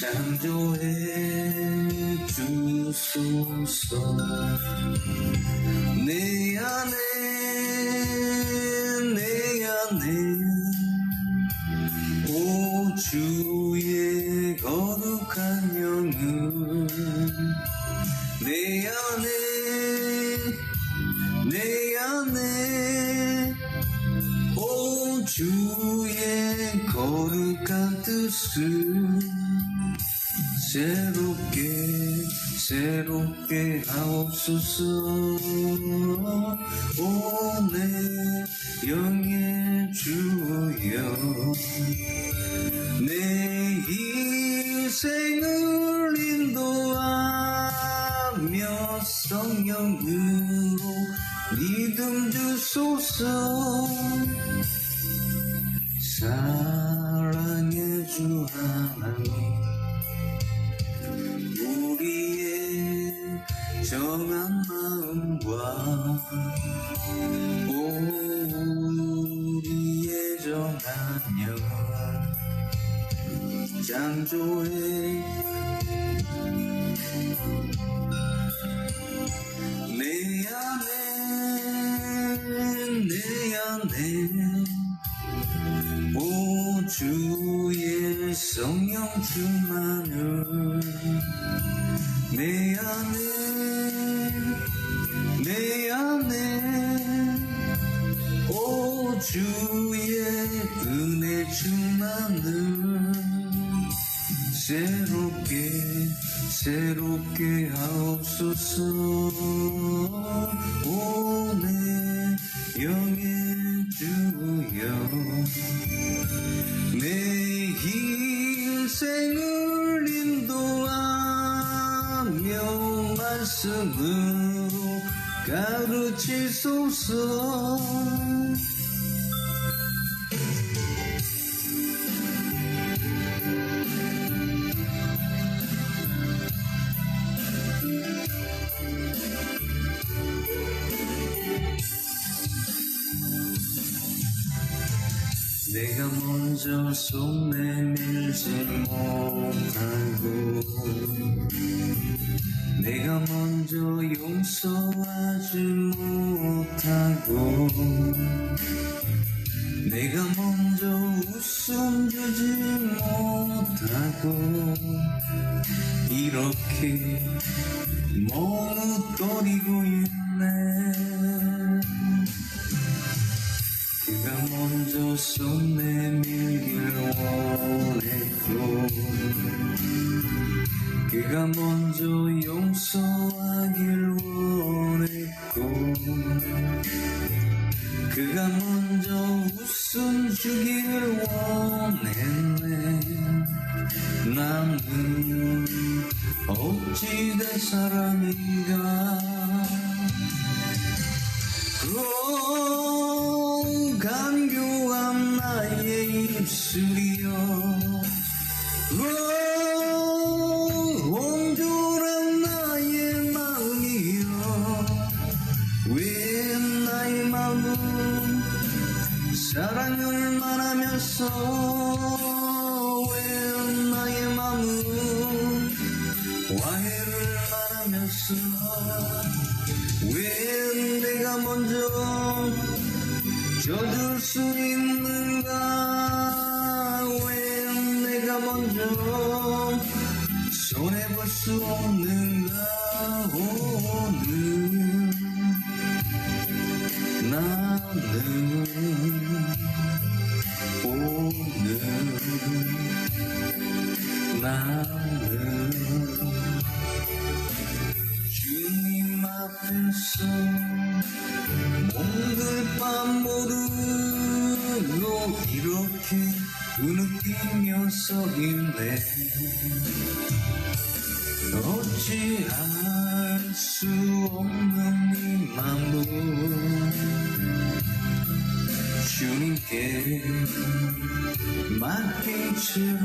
창조해 주소서. 내 안에 오 주의 거룩한 영은 내 안에 오 주의 거룩한 뜻을 새롭게 하옵소서. 오 내 영의 주여, 내 인생을 인도하며 성령으로 믿음 주소서. 사랑의 주 하나님, 우리의 정한 마음과 우리의 정한 영 창조해 내 안에 오 주의 성령 충만을 내 안에 오 주의 은혜 충만을 새롭게 하옵소서. 오 내 영의 주여, 내 인생을 인도하며 말씀으로 가르치소서. 내가 먼저 손 내밀지 못하고 내가 먼저 용서하지 못하고 내가 먼저 웃음 주지 못하고 이렇게 머뭇거리고 있네. 그가 먼저 손 내밀길 원했고 그가 먼저 용서하길 원했고 그가 먼저 웃음 주길 원했네. 나는 어찌 될 사람인가. 간교한 나의 입술이여, 온전한 나의 마음이여, 왜 나의 마음은 사랑을 말하면서 왜 나의 마음은 화해를 말하면서 왜 내가 먼저 져줄 수 있는가. 왜 내가 먼저 손해볼 수 없는가. 오늘 나는 주님 앞에서 몽글 밤 모르고 이렇게 흐느끼며 서 있네. 어찌할 수 없는 이 마음을 주님께 맡긴 채로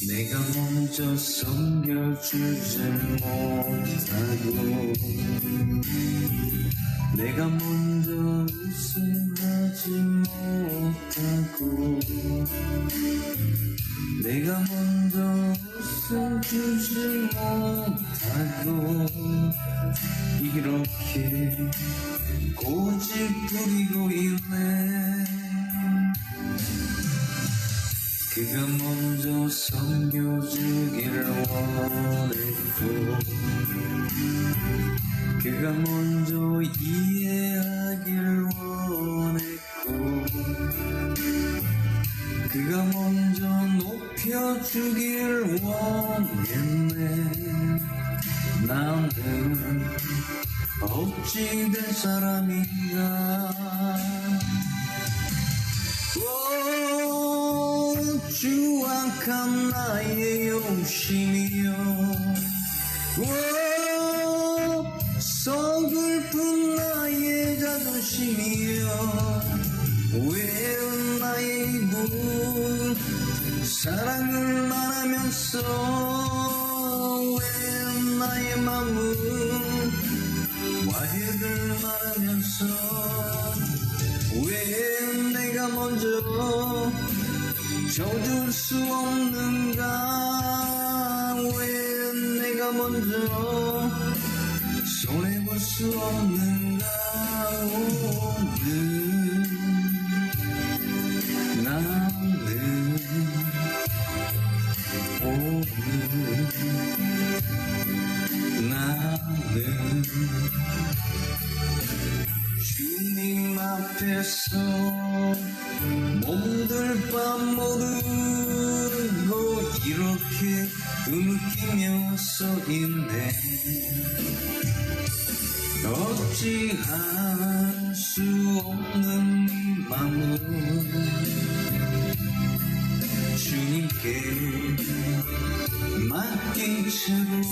내가 먼저 섬겨주지 못하고 내가 먼저 웃음하지 하지 못하고 내가 먼저 웃어주지 못하고 이렇게 고집 부리고 있네. 그가 먼저 섬겨주기를 원했고 그가 먼저 이해하기를 원했고 그가 먼저 높여주길 원했네. 나는 어찌 된 사람인가. 추악한 나의 욕심이여 서글픈 나의 자존심이여 왜 나의 입은 사랑을 말하면서 왜 나의 마음은 화해를 말하면서 왜 내가 먼저 져줄 수 없는가. 왜 내가 먼저 손해볼 수 없는가. 오늘 나는 오늘 나는 주님 앞에서 몸둘 바 모르고 이렇게 웃기며 서있네. 어찌할 수 없는 마음은 주님께 맡긴 채로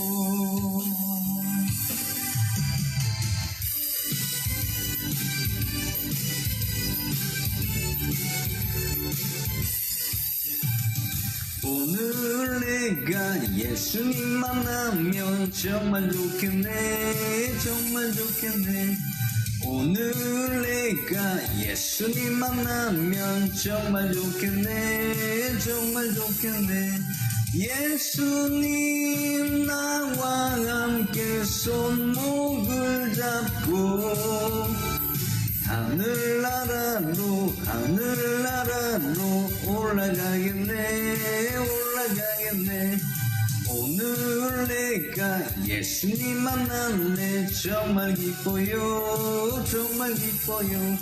오늘 내가 예수님 만나면 정말 좋겠네. 정말 좋겠네. 오늘 내가 예수님 만나면 정말 좋겠네. 정말 좋겠네. 예수님 나와 함께 손목을 잡고 하늘나라로 올라가겠네. 올라가겠네. 오늘 내가 예수님 만났네. 정말 기뻐요. 정말 기뻐요.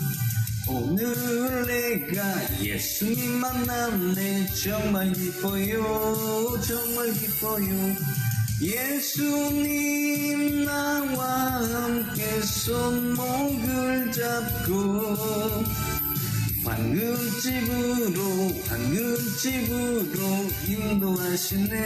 오늘 내가 예수님 만났네. 정말 기뻐요. 정말 기뻐요. 예수님 나와 함께 손목을 잡고 황금집으로 인도하시네.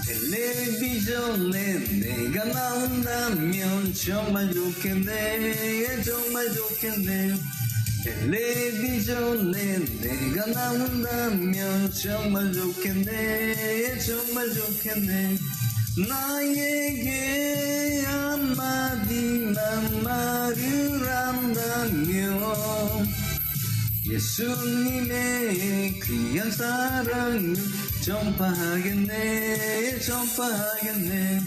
텔레비전에 내가 나온다면 정말 좋겠네. 정말 좋겠네. 텔레비전에 내가 나온다면 정말 좋겠네. 정말 좋겠네. 나에게 한마디만 말을 한다면 예수님의 귀한 사랑을 전파하겠네. 전파하겠네.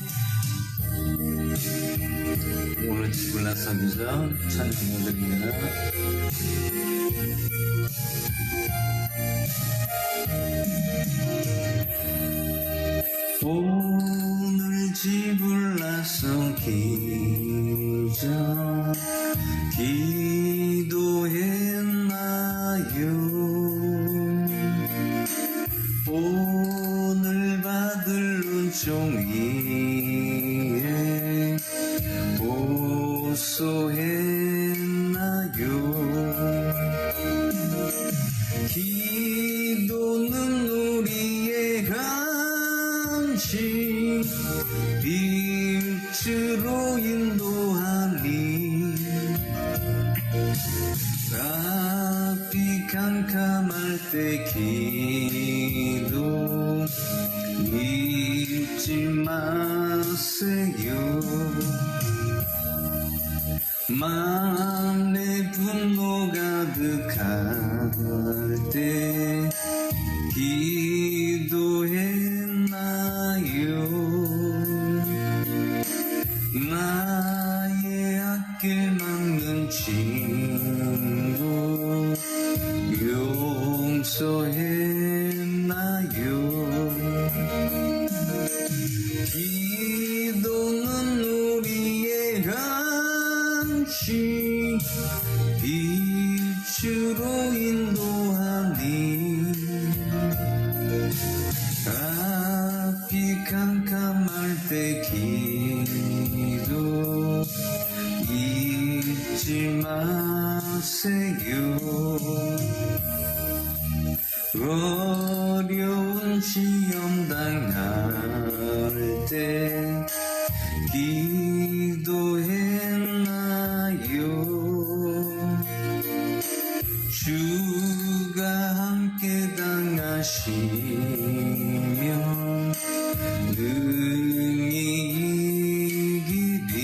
오늘 집을 나서면서 찬양해드립니다. 오늘 집을 나서기자 기도했나요. 오늘 받을 은총위에 호소했나요. 기도는 우리의 간식 빛으로 인도하니 앞이 캄캄할 때 기도 잊지 마세요. 마음에 분노 가득할 때 기도했나요? 나의 앞길 막는 친구 용서했나요? 기도는 우리의 간식 빛으로 인도하니 앞이 캄캄할 때 기도 잊지 마세요. 어려운 시험 당할 때 기도했나요? 주가 함께 당하시면 능히 이기리.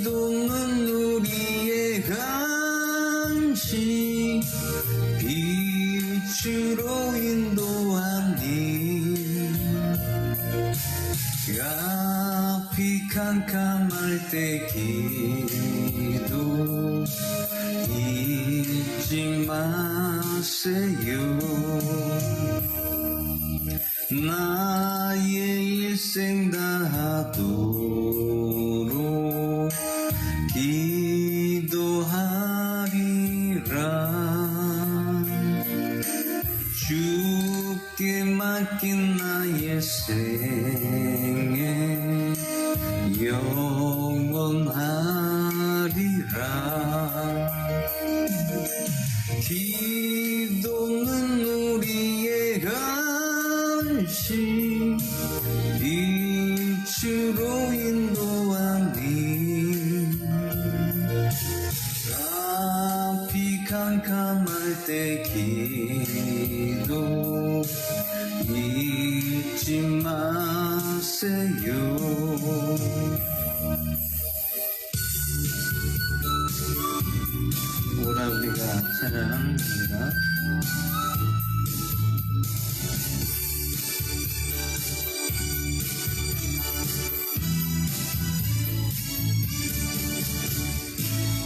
기도는 우리의 간식 빛으로 인도하니 앞이 캄캄할 때 기도 잊지 마세요. 나의 일생 다하도록 기도하리라. 주께 맡긴 나의 생애 영원하리라. 기도는 우리의 간식 빛으로 인도하니 앞이 캄캄할 때 기도 잊지 마세요. 오라 우리가 찬양합니다.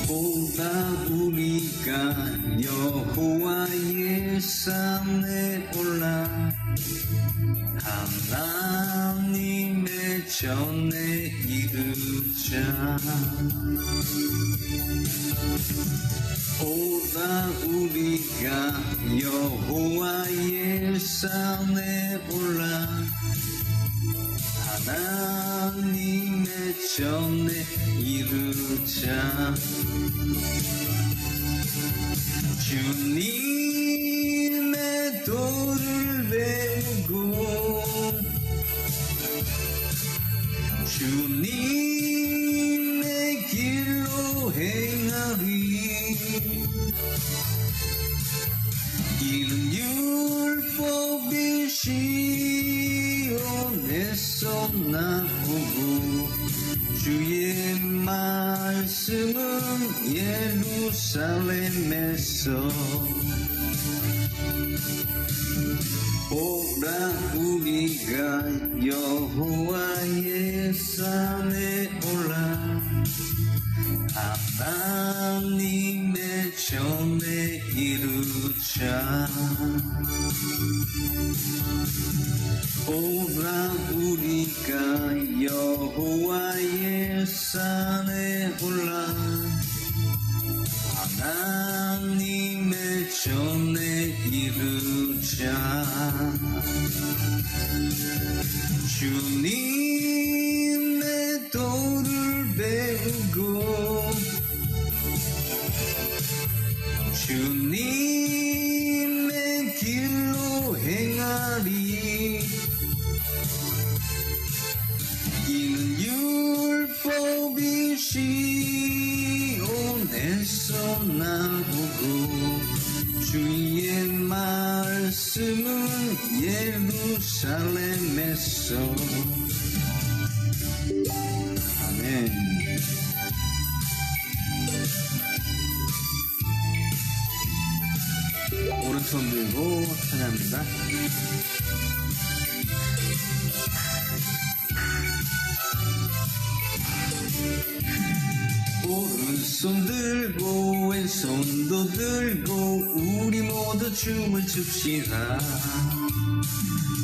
오라 우리가 여호와의 산에 올라 하나님의 전에 이르자. 오라 우리가 여호와의 산에 올라 하나님의 전에 이르자. 주님의 도를 배우고 주님의 길로 행하리. 이는 율법이 시온에서 나오고 주의 말씀은 예루살렘에서. 오라 우리가 여호와의 산에 올라 하나님의 전에 이르자. 오라 우리가 여호와의 산에 올라 하나님의 전에 이르자. 주님의 도를 배우고 주님의 길로 행하리. 이는 율법이 시온에서 나오고 주의 말씀은 예루살렘에서. 아멘. 오른손 들고 찬양합니다. 오른손 들고 왼손도 들고 우리 모두 춤을 춥시다.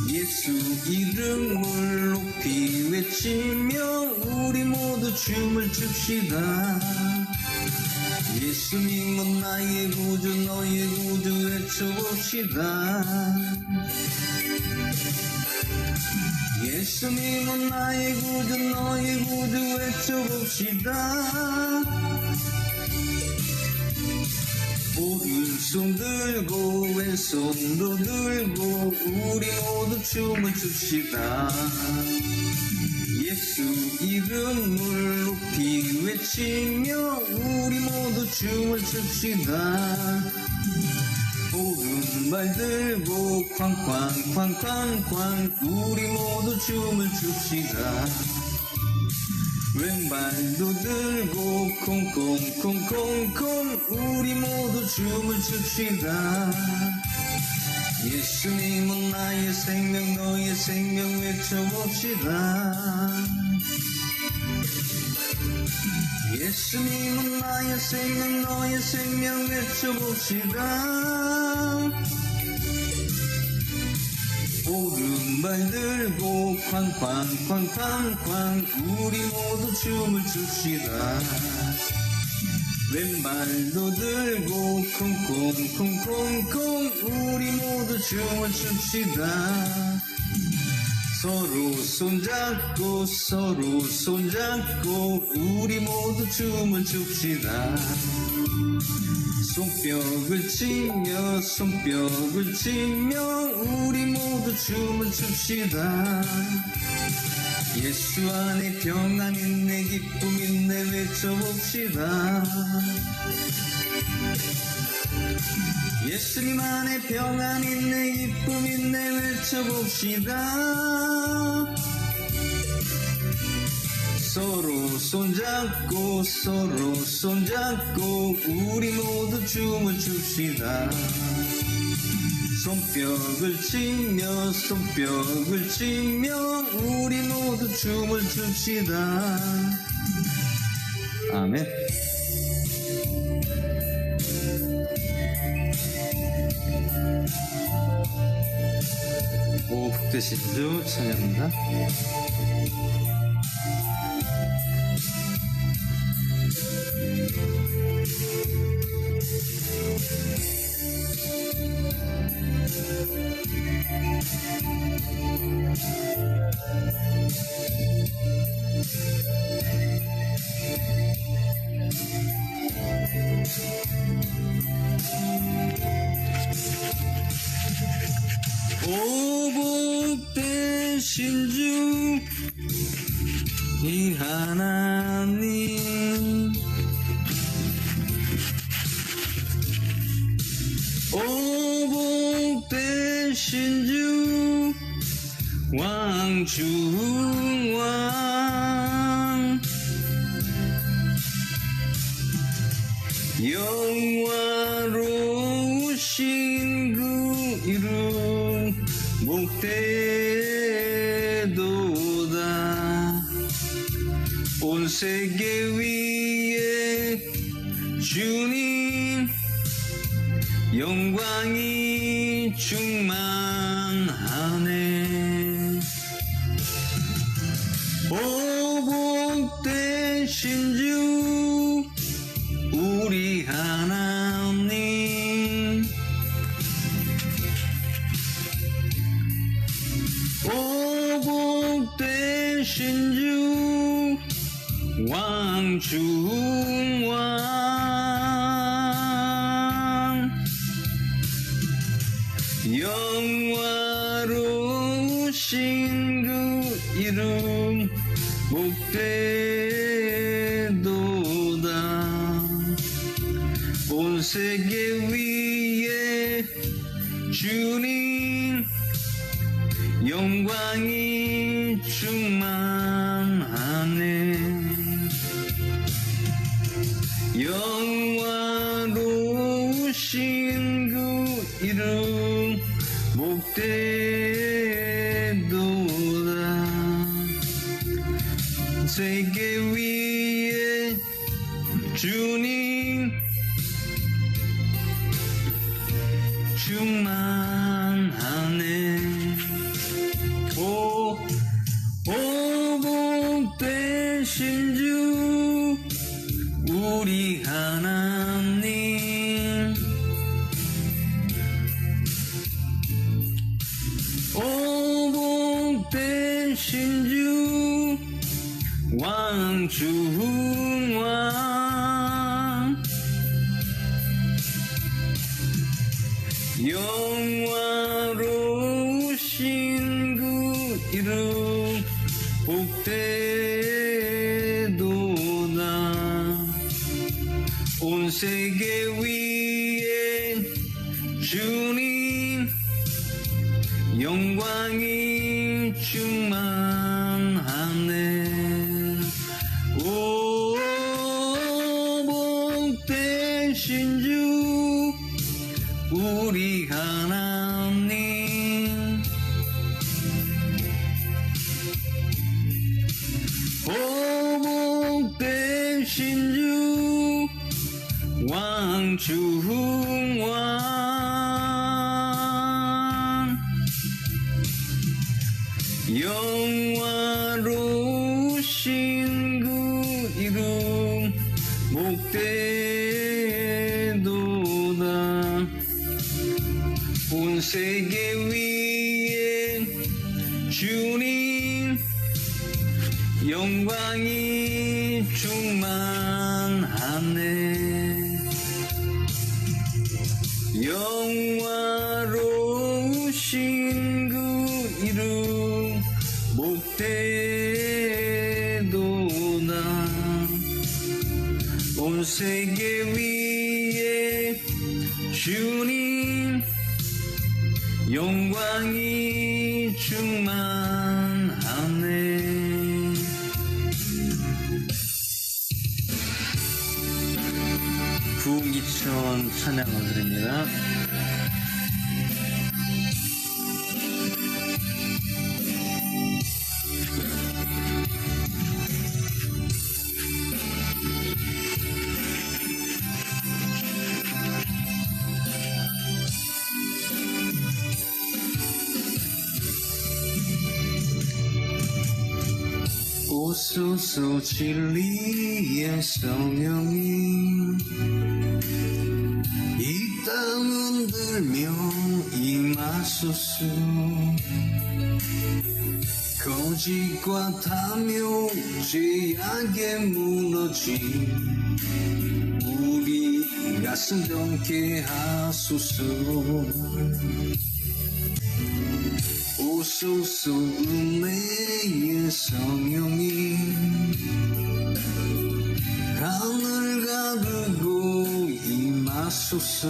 예수 이름을 높이 외치며 우리 모두 춤을 춥시다. 예수님은 나의 구주 너의 구주 외쳐봅시다. 예수님은 나의 구주 너의 구주 외쳐봅시다. 오른손 들고 왼손도 들고 우리 모두 춤을 춥시다. 예수 이름을 높이 외치며 우리 모두 춤을 춥시다. 오른발 들고 쾅쾅쾅쾅쾅 우리 모두 춤을 춥시다. 왼발도 들고 콩콩콩콩콩 우리 모두 춤을 춥시다. 예수님은 나의 생명 너의 생명 외쳐봅시다. 예수님은 나의 생명 너의 생명 외쳐봅시다. 오른발 들고 쾅쾅쾅쾅쾅 우리 모두 춤을 춥시다. 왼발도 들고 콩콩콩콩콩 우리 모두 춤을 춥시다. 서로 손잡고 우리 모두 춤을 춥시다. 손뼉을 치며 우리 모두 춤을 춥시다. 예수 안에 평안 있네 기쁨 있네 외쳐봅시다. 예수님 안에 평안 있네 기쁨 있네 외쳐봅시다. 서로 손잡고 우리 모두 춤을 춥시다. 손뼉을 치며 우리 모두 춤을 춥시다. 아멘. 오 북대신 주 찬양합니다. 오 복되신 주 이 하나님 오 복되신 주 왕중왕 영화로우신 그 이름 복되도다. 온 세계 위에 주님 영광이 충만하네. 오 복되신 주 우리 하나님 오 복되신 주 왕중왕 영화로우신 그 이름 복되도다. 온 세계 위에 주님 영광이 충만하네. 영화로우신 그 이름 복되도다. 세계 위에 주님 충만하네. 오 복되신 주 우리 하나님. 오 복되신 주 왕중왕. 영화로우신 그 이름 복되도다. 온 세계 위에 주님 영광이 충만하네. 오 복되신 주 우리 하나님. 오 복되신 주 왕중왕. 영화로우신 그 이름 복되도다. 온 세계 위에 주님 영광이 충만하네. 영화로우신 그 이름 복되도다. 온 세계 위에 주님 영광이 충만하네. 부흥기천 찬양을 드립니다. 오소서 진리의 성령이 이 땅 흔들며 임하소서. 거짓과 탐욕 죄악에 무너진 우리 가슴 정케 하소서. 오소서 은혜의 성령이 하늘 가르고 임하소서.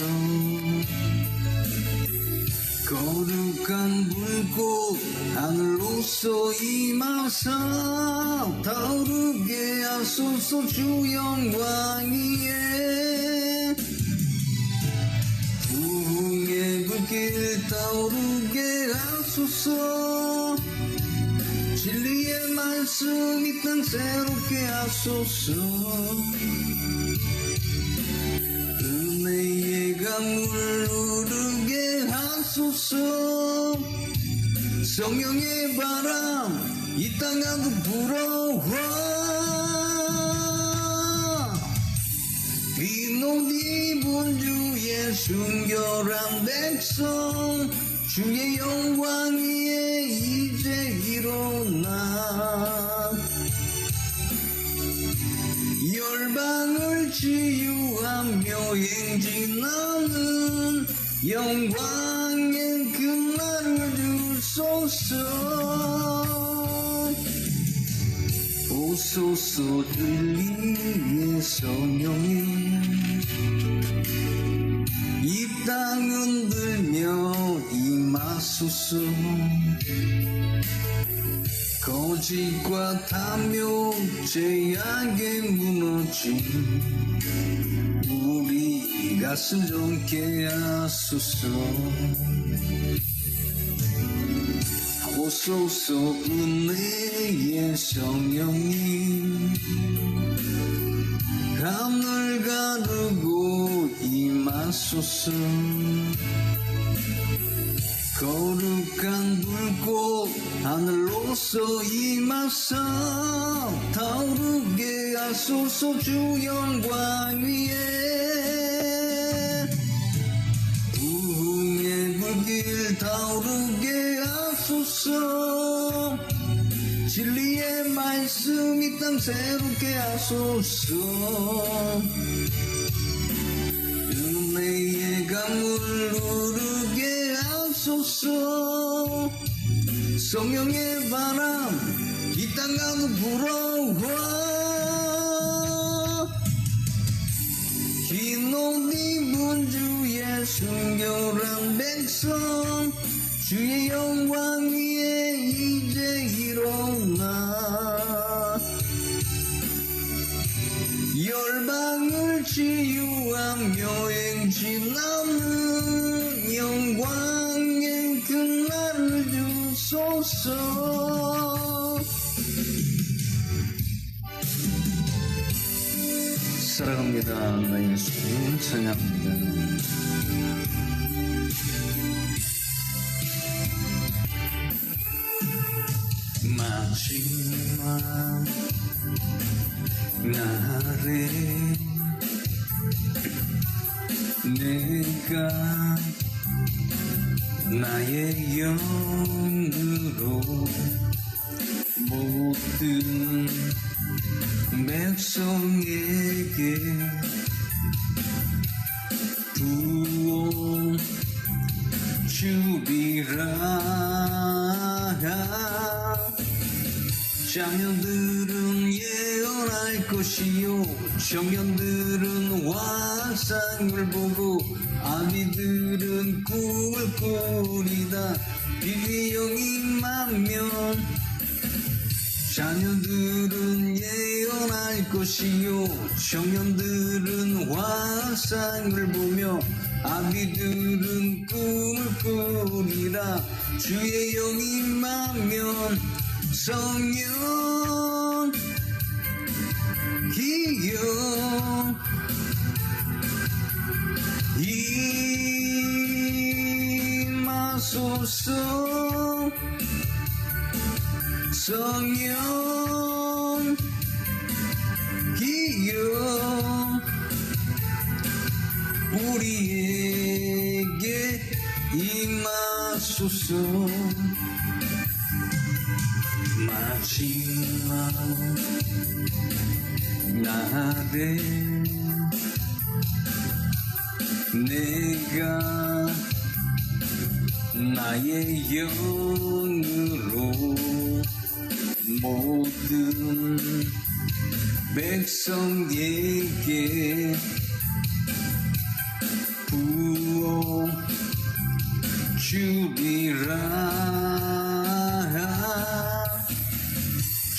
거룩한 불꽃 하늘로서 임하사 타오르게 하소서. 주 영광이에 부흥의 불길 타오르게 하소서. 진리의 말씀 이 땅 새롭게 하소서. 은혜의 강물 흐르게 하소서. 성령의 바람 이 땅 가득 불어와. 빈옷 입은 주의 순결한 백성 주의 영광 위에 이제 일어나. 열방을 치유하며 행진하는 영광의 그날을 주소서. 오소서 진리의 성령이 이 땅 흔들며 임하소서. 거짓과 탐욕 죄악에 무너진 아버지 우리 가슴 좀 깨하소서 오소서 은혜의 성령님 하늘 가르고 임하소서 거룩한 불꽃 하늘로서 임하사 타오르게 하소서 주 영광 위에 부흥의 불길 타오르게 하소서 진리의 말씀 이 땅 새롭게 하소서 은혜의 강물 흐르게 하소서 성령의 바람 이 땅 가득 불어와 흰 옷 입은 주의 순결한 백성 주의 영광 위에 이제 일어나 열방을 치유하며 행진하는 영광의 그날을 주소서 사랑합니다 나의 예수님 찬양합니다 마지막 날에 내가 나의 영으로 모든 백성에게 부어 주리라 자녀들은 예언할 것이요 청년들은 환상을 보고 아기들은 꿈을 꾸리다 비의 영이 임하면 자녀들은 예언할 것이요 청년들은 환상을 보며 아기들은 꿈을 꾸리라 주의 영이 임하면 성령 이여 임하소서 성령 이여 우리에게 임하소서 마지막 날에 내가 나의 영으로 모든 백성에게 부어 주리라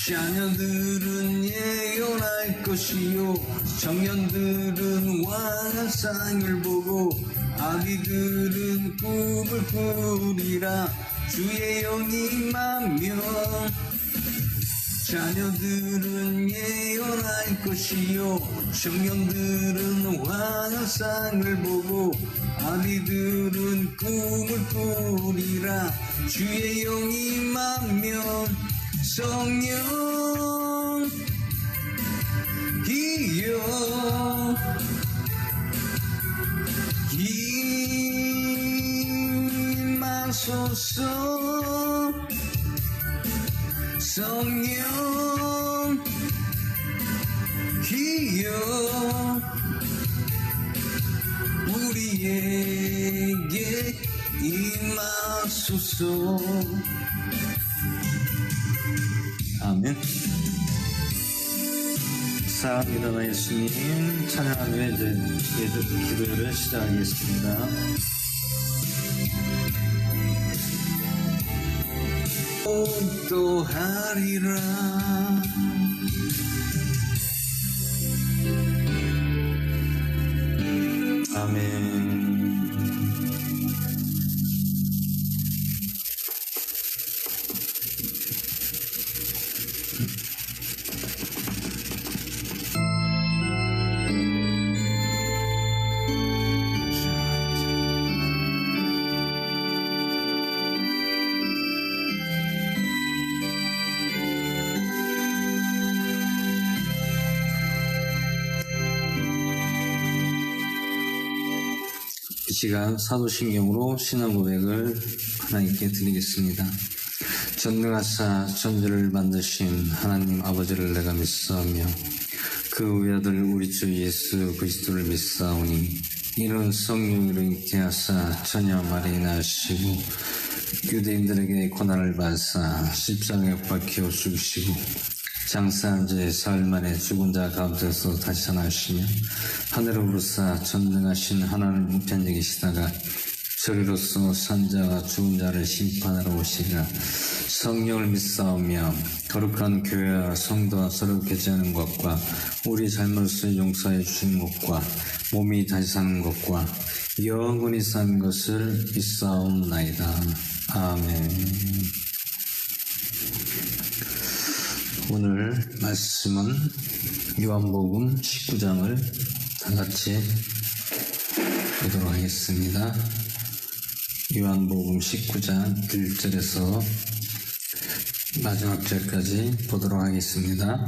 자녀들은 예언할 것이요 청년들은 환상을 보고 아기들은 꿈을 꾸리라 주의 영이 임하면 자녀들은 예언할 것이요 청년들은 환상을 보고 아기들은 꿈을 꾸리라 주의 영이 임하면 성령 이여 임하소서 성령 이여 우리에게 임하소서 아멘. 사랑합니다 나 예수님 찬양하며 이제 기도를 시작하겠습니다. 또 하리라 아멘. 이 시간 사도신경으로 신앙 고백을 하나님께 드리겠습니다. 전능하사 천지를 만드신 하나님 아버지를 내가 믿사오며 그 외아들 우리 주 예수 그리스도를 믿사오니 이는 성령으로 잉태하사 처녀 마리아 낳으시고 유대인들에게 고난을 받사 십자가에 못 박혀 죽으시고 장사한 지 사흘 만에 죽은 자 가운데서 다시 살아나시며 하늘을 오르사 전능하신 하나님 우편에 계시다가 저리로서 산자와 죽은 자를 심판하러 오시리라. 성령을 믿사오며 거룩한 교회와 성도와 서로 교제하는 것과 우리 잘못을 용서해 주시는 것과 몸이 다시 사는 것과 영원히 사는 것을 믿사옵나이다. 아멘. 오늘 말씀은 요한복음 19장을 다같이 보도록 하겠습니다. 요한복음 19장 1절에서 마지막 절까지 보도록 하겠습니다.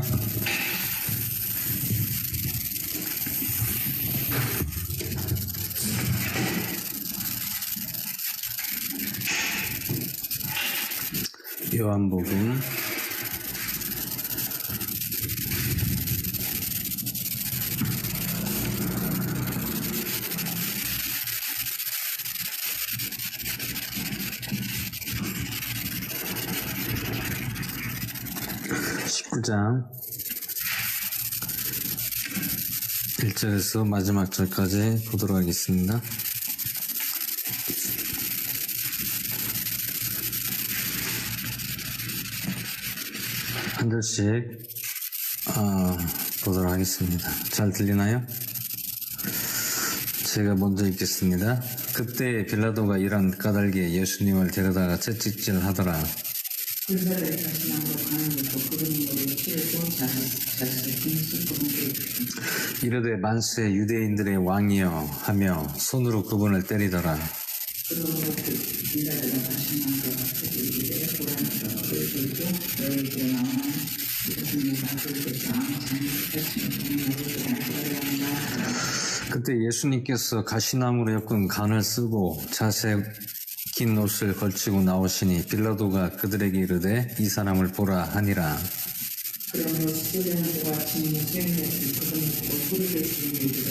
요한복음 19장 1절에서 마지막 절까지 보도록 하겠습니다. 한 절씩 보도록 하겠습니다. 잘 들리나요? 제가 먼저 읽겠습니다. 그때 빌라도가 이런 까닭에 예수님을 데려다가 채찍질 하더라. 군사들이 자신함으로 가는 것도 그분이 우리를 치르고 자신을 공수하고 이르되 만세 유대인들의 왕이여 하며 손으로 그분을 때리더라. 그러므로 군사들은 자신함으로 그들에게 고라니까 그를 들고 너희에게 나오는 이것은 내가 그들에게 아무 잘못했으면 너희에게 알아야 한다. 그때 예수님께서 가시나무로 엮은 간을 쓰고 자색 긴 옷을 걸치고 나오시니 빌라도가 그들에게 이르되 이 사람을 보라 하니라. 그러므로 스데반과 증인이 수행했을 그분이 보고 소리를 지르며 이르되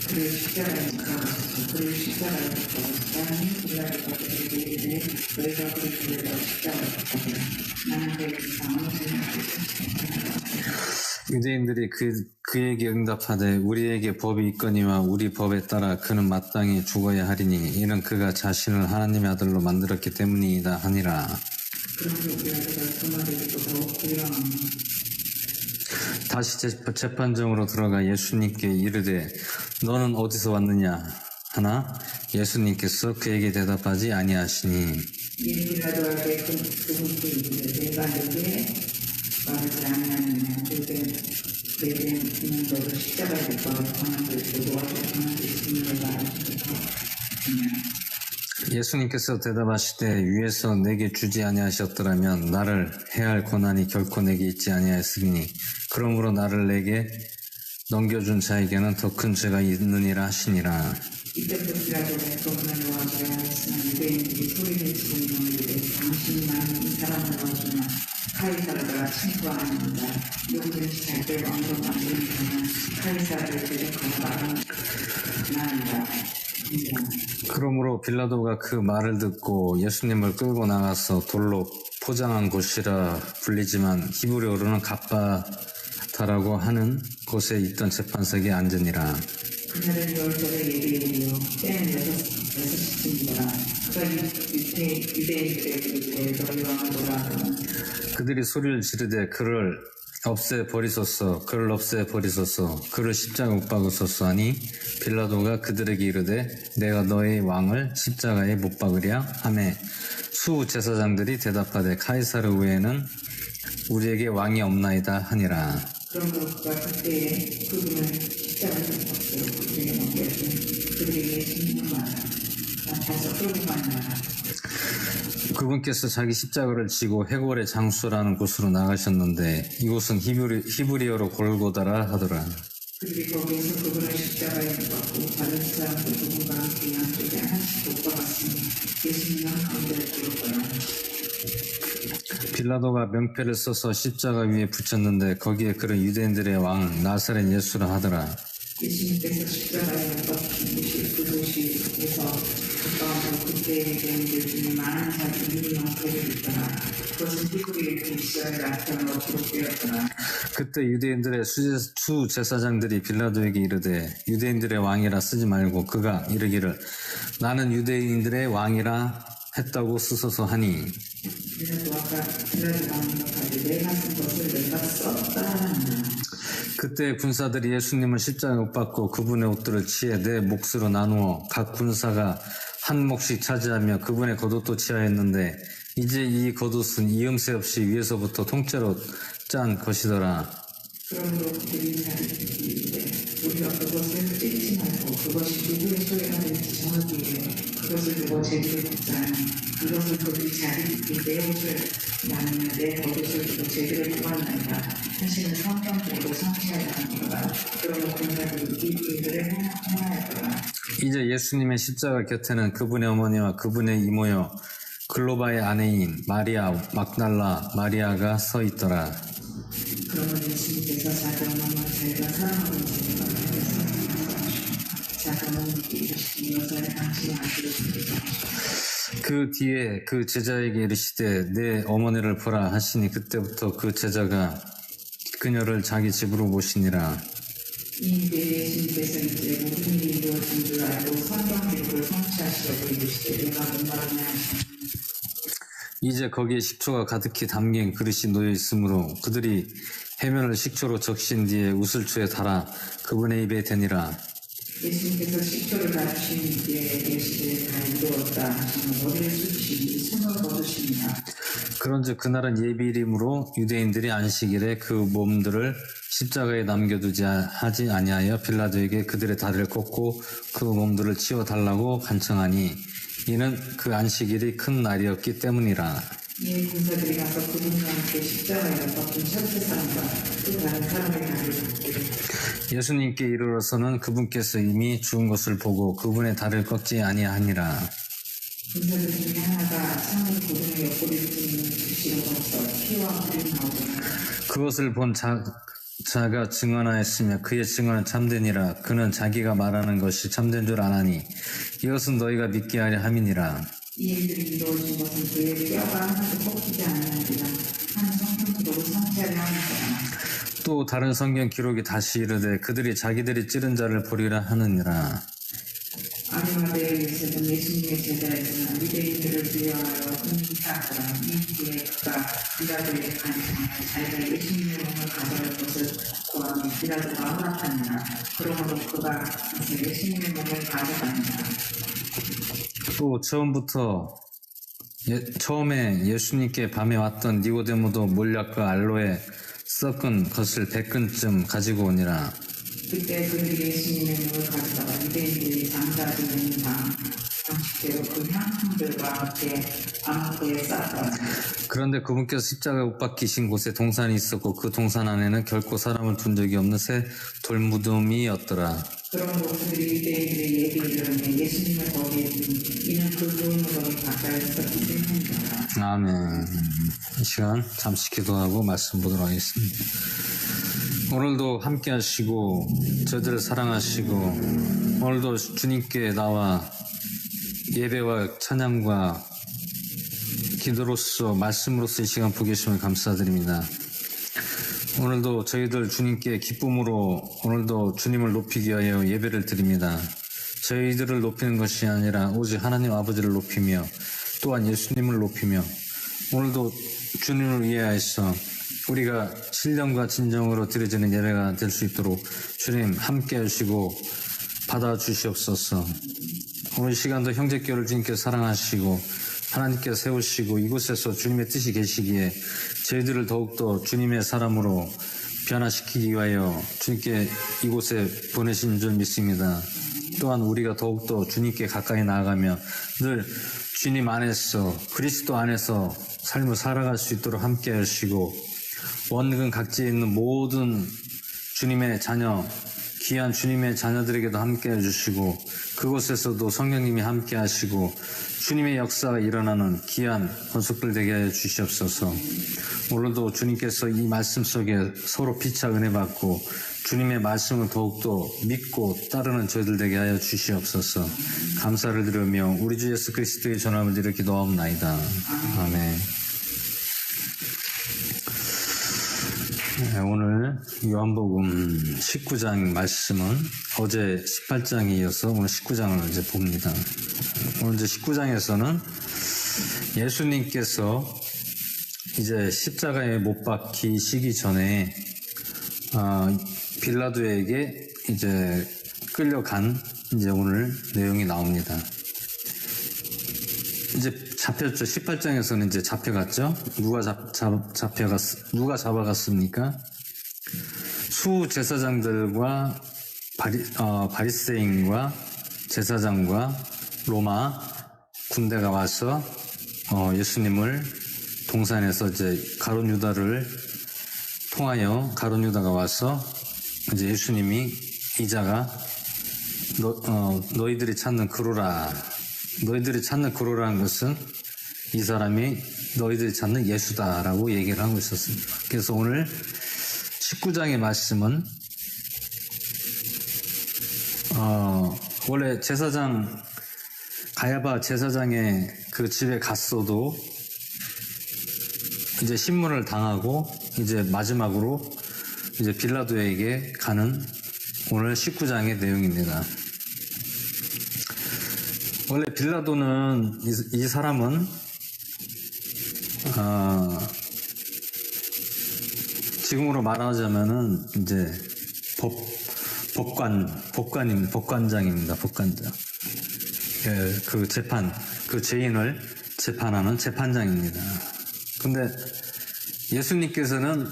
그를 십자가에 못 박으소서. 그를 십자가에 못 박으소서 하니 빌라도가 그들에게 이르되 너희가 그를 데려다 십자가에 못 박으라. 나는 그에게서 아무 생각도 유대인들이 그에게 응답하되 우리에게 법이 있거니와 우리 법에 따라 그는 마땅히 죽어야 하리니 이는 그가 자신을 하나님의 아들로 만들었기 때문이다 하니라. 그러므로 빌라도가 그 말을 듣고 더욱 불량하니 다시 재판정으로 들어가 예수님께 이르되 너는 어디서 왔느냐 하나 예수님께서 그에게 대답하지 아니하시니 이에 빌라도에게 그분께 이르되 내가 너에게 말하지 아니하느냐 내게 있는 너를 십자가에 못 박아 권한도 있고 너한테 권한도 있으니 너가 알지도 하냐. 예수님께서 대답하시되 위에서 내게 주지 아니하셨더라면 나를 해할 권한이 결코 내게 있지 아니하였으니 그러므로 나를 내게 넘겨준 자에게는 더 큰 죄가 있느니라 하시니라. 이때부터 빌라도가 그분을 놓아줘야 했으나 유대인들이 소리를 지르며 이르되 당신만 이 사람을 놓아주나 카이사르가 친구하는다. 누구든지 자기를 왕으로 만드는 자는 카이사르를 대적하고 말한다. 그러므로 빌라도가 그 말을 듣고 예수님을 끌고 나가서 돌로 포장한 곳이라 불리지만 히브리어로는 갑바다라고 하는 곳에 있던 재판석에 앉으니라. 그날은 10절에 예배일이요 때는 6시쯤이더라. 그가 유대인들에게 이르되 너희 왕을 보라 하더니 그들이 소리를 지르되 그를 없애버리소서. 그를 없애버리소서. 그를 십자가 못 박으소서 하니 빌라도가 그들에게 이르되 내가 너의 왕을 십자가에 못 박으랴 하매 수 제사장들이 대답하되 카이사르 외에는 우리에게 왕이 없나이다 하니라. 그러므로 그가 그때에 그분을 십자가에 못 박고 그들에게 넘겨준 그들에게 예수님을 말하라. 가서 끌고 가느라. 그분께서 자기 십자가를 지고 해골의 장수라는 곳으로 나가셨는데 이곳은 히브리어로 골고다라 하더라. 그들이 거기에서 그분을 십자가에 못 박고 다른 사람도 그분과 함께 양쪽에 하나씩 못 박았으니 예수님은 가운데를 들었더라. 빌라도가 명패를 써서 십자가 위에 붙였는데 거기에 그를 유대인들의 왕 나사렛 예수라 하더라. 예수님께서 십자가에 못 박힌 곳이 그곳에서 가까워서 그때에 유대인들 중에 많은 사람들이 명패를 입더라. 그것은 히브리의 글씨의 라틴어로 기록되었더라. 그때 유대인들의 수제사장들이 빌라도에게 이르되 유대인들의 왕이라 쓰지 말고 그가 이르기를 나는 유대인들의 왕이라 했다고 쓰소서 하니 빌라도 왕이 가되 내가 쓴 것을 내가 썼다 하나. 그때 군사들이 예수님을 십자가에 못 박고 그분의 옷들을 취해 네 몫으로 나누어 각 군사가 한 몫씩 차지하며 그분의 겉옷도 취하였는데 이제 이 겉옷은 이음새 없이 위에서부터 통째로 짠 것이더라. 그러므로 그들이 자기들끼리 우리가 그것을 찢지 말고 그것이 누구의 소유가 될지 정하기 위해 그것을 두고 제비를 굽자니 그것을 그들이 자기들끼리 내 옷을 나누며 내 겉옷을 두고 제비를 구하나이다. 사실은 성경적으로 상치하여 하노라. 그러므로 군사들이 이 일들을 행하였더라. 이제 예수님의 십자가 곁에는 그분의 어머니와 그분의 이모여 글로바의 아내인 마리아 막달라 마리아가 서 있더라. 그러면 예수님께서 자기 어머니와 자기가 사랑하는 제자가 되어서 자기 어머니께 이르시되 여자의 당신의 아들을 부르자. 그 뒤에 그 제자에게 이르시되 내 어머니를 보라 하시니 그때부터 그 제자가 그녀를 자기 집으로 모시니라. 이 때에 예수님께서 이제 모든 일이 이루어진 줄 알고 성경 기록을 성취하시려고 이르시되 내가 목마르냐 하시니 이제 거기에 식초가 가득히 담긴 그릇이 놓여 있으므로 그들이 해면을 식초로 적신 뒤에 우슬초에 달아 그분의 입에 대니라. 예수님께서 식초를 가르치신 뒤에 이르시되 다 이루었다 하시며 머리를 숙이시니 손을 거두시니라. 그런즉 그날은 예비일이므로 유대인들이 안식일에 그 몸들을 십자가에 남겨두지 하지 아니하여 빌라도에게 그들의 다리를 꺾고 그 몸들을 치워 달라고 간청하니 이는 그 안식일이 큰 날이었기 때문이라. 이에 군사들이 가서 그분과 함께 십자가에 못 박힌 첫째 사람과 또 다른 사람의 다리를 꺾고 예수님께 이르러서는 그분께서 이미 죽은 것을 보고 그분의 다리를 꺾지 아니하니라. 군사들 중에 하나가 창으로 그분의 옆구리를 뚫는 붓으로 벗어 피와 물이 나오더라. 그것을 본 자가 증언하였으며 그의 증언은 참되니라. 그는 자기가 말하는 것이 참된 줄 아나니 이것은 너희가 믿게 하려 함이니라. 이 일들이 이루어진 것은 그의 뼈가 하나도 꺾이지 아니하리라. 한 성경 기록을 성취하려 하니라. 또 다른 성경 기록이 다시 이르되 그들이 자기들이 찌른 자를 보리라 하느니라. 아리마대의 요셉은 예수님의 제자였으나 유대인들을 두려워하여 은밀하더라. 이 뒤에 그가 빌라도에게 간청하여 자기가 예수님의 몸을 가져갈 것을 구하며 빌라도가 허락하니라. 그러므로 그가 이제 예수님의 몸을 가져가니라. 또 처음에 예수님께 밤에 왔던 니고데모도 몰약과 알로에 섞은 것을 100근쯤 가지고 오니라. 그때 그들이 예수님의 몸을 가져다가 유대인들이 장사하고 있는 방식대로 그 향품들과 함께 아마포에 쌓았더라. 그런데 그분께서 십자가에 못 박히신 곳에 동산이 있었고 그 동산 안에는 결코 사람을 둔 적이 없는 새 돌무덤이었더라. 그러므로 그들이 유대인들의 예비를 들으며 예수님을 거기에 두니 이는 그 돌무덤이 가까이 있었기 때문이더라. 아멘. 이 시간 잠시 기도하고 말씀 보도록 하겠습니다. 오늘도 함께 하시고 저희들을 사랑하시고 오늘도 주님께 나와 예배와 찬양과 기도로서 말씀으로서 이 시간 보게 해주시면 감사드립니다. 오늘도 저희들 주님께 기쁨으로 오늘도 주님을 높이기 위하여 예배를 드립니다. 저희들을 높이는 것이 아니라 오직 하나님 아버지를 높이며 또한 예수님을 높이며 오늘도 주님을 위하여서 우리가 신령과 진정으로 드려지는 예배가 될 수 있도록 주님 함께 하시고 받아주시옵소서. 오늘 시간도 형제교를 주님께 사랑하시고 하나님께 세우시고 이곳에서 주님의 뜻이 계시기에 저희들을 더욱더 주님의 사람으로 변화시키기 위하여 주님께 이곳에 보내신 줄 믿습니다. 또한 우리가 더욱더 주님께 가까이 나아가며 늘 주님 안에서 그리스도 안에서 삶을 살아갈 수 있도록 함께 하시고 원근 각지에 있는 모든 주님의 자녀, 귀한 주님의 자녀들에게도 함께 해주시고 그곳에서도 성령님이 함께 하시고 주님의 역사가 일어나는 귀한 권속들 되게 하여 주시옵소서. 오늘도 주님께서 이 말씀 속에 서로 피차 은혜 받고 주님의 말씀을 더욱더 믿고 따르는 저희들 되게 하여 주시옵소서. 감사를 드리며 우리 주 예수 그리스도의 전함을 드려 기도하옵나이다. 아멘. 오늘 요한복음 19장 말씀은 어제 18장에 이어서 오늘 19장을 이제 봅니다. 오늘 이제 19장에서는 예수님께서 이제 십자가에 못 박히시기 전에 빌라도에게 이제 끌려간 이제 오늘 내용이 나옵니다. 이제 잡혔죠. 18장에서는 이제 잡혀갔죠. 누가 잡아갔습니까? 수제사장들과 바리새인과 제사장과 로마 군대가 와서 예수님을 동산에서 이제 가룟 유다를 통하여 가룟 유다가 와서 이제 예수님이 이자가 너희들이 찾는 그로라. 너희들이 찾는 그로라는 것은 이 사람이 너희들이 찾는 예수다라고 얘기를 하고 있었습니다. 그래서 오늘 19장의 말씀은 원래 제사장 가야바 제사장의 그 집에 갔어도 이제 신문을 당하고 이제 마지막으로 이제 빌라도에게 가는 오늘 19장의 내용입니다. 원래 빌라도는 이 사람은 지금으로 말하자면은 이제 법관장입니다. 법관장. 그 그 죄인을 재판하는 재판장입니다. 근데 예수님께서는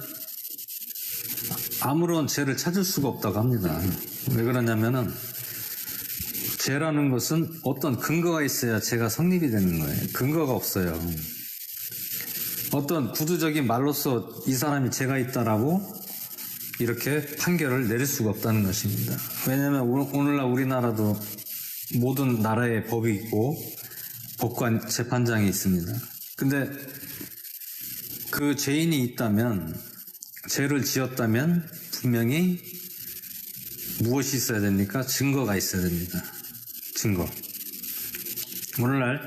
아무런 죄를 찾을 수가 없다고 합니다. 왜 그러냐면은 죄라는 것은 어떤 근거가 있어야 죄가 성립이 되는 거예요. 근거가 없어요. 어떤 구두적인 말로써 이 사람이 죄가 있다라고 이렇게 판결을 내릴 수가 없다는 것입니다. 왜냐하면 오늘날 우리나라도 모든 나라에 법이 있고 법관, 재판장이 있습니다. 근데 그 죄인이 있다면, 죄를 지었다면 분명히 무엇이 있어야 됩니까? 증거가 있어야 됩니다. 증거. 오늘날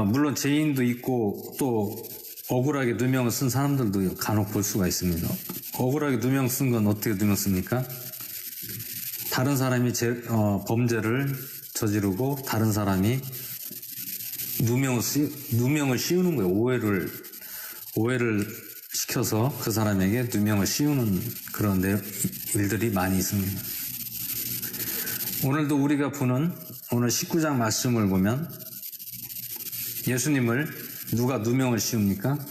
물론 죄인도 있고 또 억울하게 누명을 쓴 사람들도 간혹 볼 수가 있습니다. 억울하게 누명 쓴 건 어떻게 누명 씁니까? 다른 사람이 범죄를 저지르고 다른 사람이 누명을 씌우는 거예요. 오해를 시켜서 그 사람에게 누명을 씌우는 그런 일들이 많이 있습니다. 오늘도 우리가 보는 오늘 19장 말씀을 보면 예수님을 누가 누명을 씌웁니까?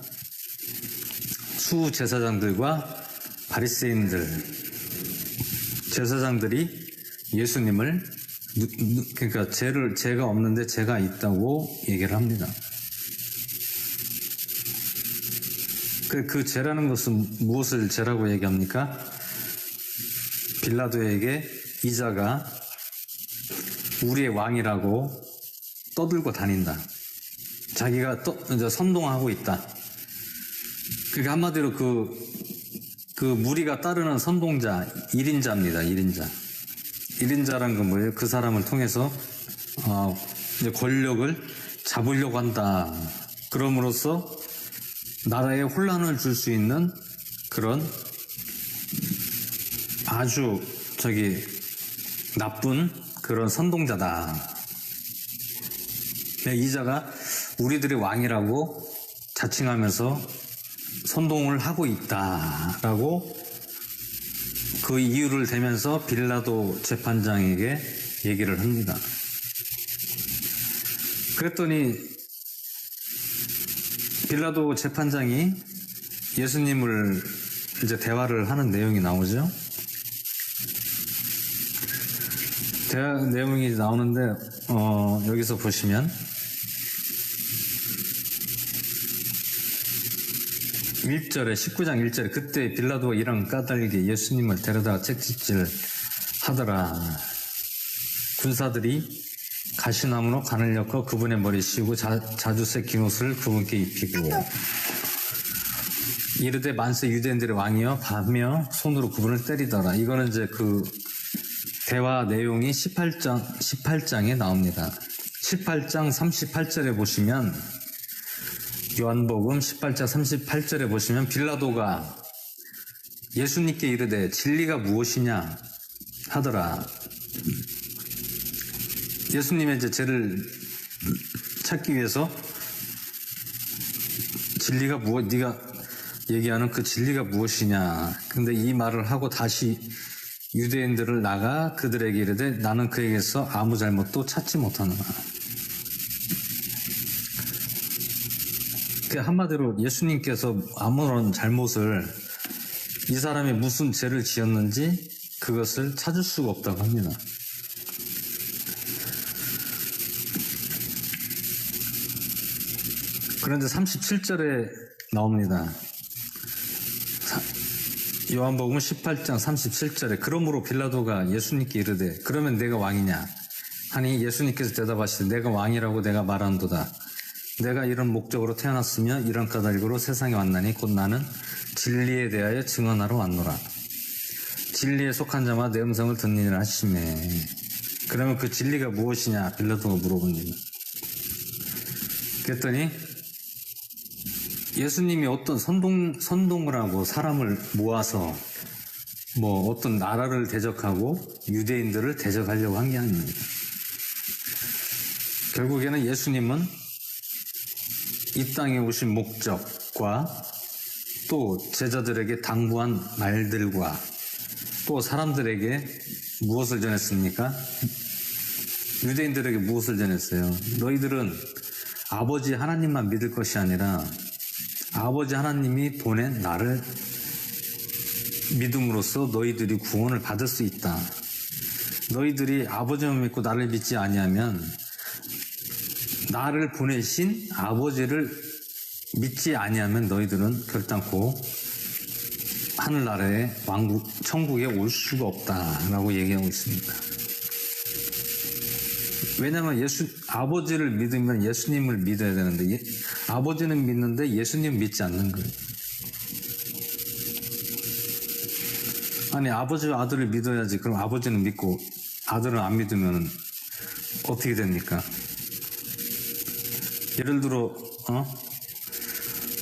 수제사장들과 바리새인들, 제사장들이 예수님을 그러니까 죄가 없는데 죄가 있다고 얘기를 합니다. 그 죄라는 것은 무엇을 죄라고 얘기합니까? 빌라도에게 이자가 우리의 왕이라고 떠들고 다닌다. 자기가 이제 선동하고 있다. 그러니까 한마디로 그 무리가 따르는 선동자, 1인자입니다. 1인자. 1인자란 건 뭐예요? 그 사람을 통해서 이제 권력을 잡으려고 한다. 그럼으로써 나라에 혼란을 줄 수 있는 그런 아주 나쁜 그런 선동자다. 이자가 우리들의 왕이라고 자칭하면서 선동을 하고 있다라고 그 이유를 대면서 빌라도 재판장에게 얘기를 합니다. 그랬더니 빌라도 재판장이 예수님을 이제 대화를 하는 내용이 나오죠. 대화 내용이 나오는데 여기서 보시면 1절에 19장 1절에 그때 빌라도가 이런 까닭에 예수님을 데려다가 채찍질 하더라. 군사들이 가시나무로 관을 엮어 그분의 머리 씌우고 자주색 긴 옷을 그분께 입히고 이르되 만세 유대인들의 왕이여 하며 손으로 그분을 때리더라. 이거는 이제 그 대화 내용이 18장에 나옵니다. 18장 38절에 보시면 요한복음 18장 38절에 보시면 빌라도가 예수님께 이르되 진리가 무엇이냐 하더라. 예수님의 이제 죄를 찾기 위해서 진리가 네가 얘기하는 그 진리가 무엇이냐. 근데 이 말을 하고 다시 유대인들을 나가 그들에게 이르되 나는 그에게서 아무 잘못도 찾지 못하노라. 한마디로 예수님께서 아무런 잘못을 이 사람이 무슨 죄를 지었는지 그것을 찾을 수가 없다고 합니다. 그런데 37절에 나옵니다. 요한복음 18장 37절에 그러므로 빌라도가 예수님께 이르되 그러면 내가 왕이냐 하니 예수님께서 대답하시되 내가 왕이라고 내가 말한도다. 내가 이런 목적으로 태어났으며 이런 까닭으로 세상에 왔나니 곧 나는 진리에 대하여 증언하러 왔노라. 진리에 속한 자마다 내 음성을 듣느니라 하시매. 그러면 그 진리가 무엇이냐 빌라도가 물어봅니다. 그랬더니 예수님이 어떤 선동을 하고 사람을 모아서 뭐 어떤 나라를 대적하고 유대인들을 대적하려고 한 게 아닙니다. 결국에는 예수님은 이 땅에 오신 목적과 또 제자들에게 당부한 말들과 또 사람들에게 무엇을 전했습니까? 유대인들에게 무엇을 전했어요? 너희들은 아버지 하나님만 믿을 것이 아니라 아버지 하나님이 보낸 나를 믿음으로써 너희들이 구원을 받을 수 있다. 너희들이 아버지만 믿고 나를 믿지 아니하면 나를 보내신 아버지를 믿지 아니하면 너희들은 결단코 하늘나라의 왕국, 천국에 올 수가 없다라고 얘기하고 있습니다. 왜냐하면 아버지를 믿으면 예수님을 믿어야 되는데 아버지는 믿는데 예수님 믿지 않는 거예요. 아니 아버지와 아들을 믿어야지. 그럼 아버지는 믿고 아들은 안 믿으면 어떻게 됩니까? 예를 들어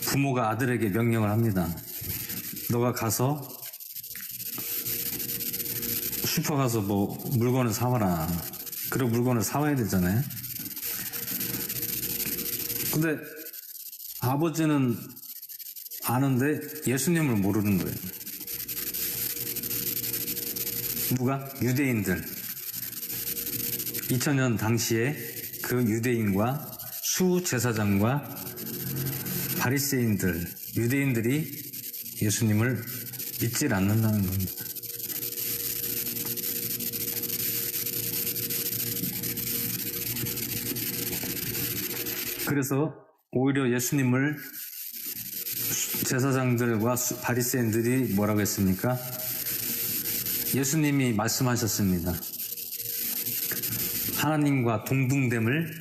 부모가 아들에게 명령을 합니다. 너가 가서 슈퍼 가서 뭐 물건을 사와라. 그리고 물건을 사와야 되잖아요. 근데 아버지는 아는데 예수님을 모르는 거예요. 누가? 유대인들. 2000년 당시에 그 유대인과 수제사장과 바리새인들, 유대인들이 예수님을 믿질 않는다는 겁니다. 그래서 오히려 예수님을 제사장들과 바리새인들이 뭐라고 했습니까? 예수님이 말씀하셨습니다. 하나님과 동등됨을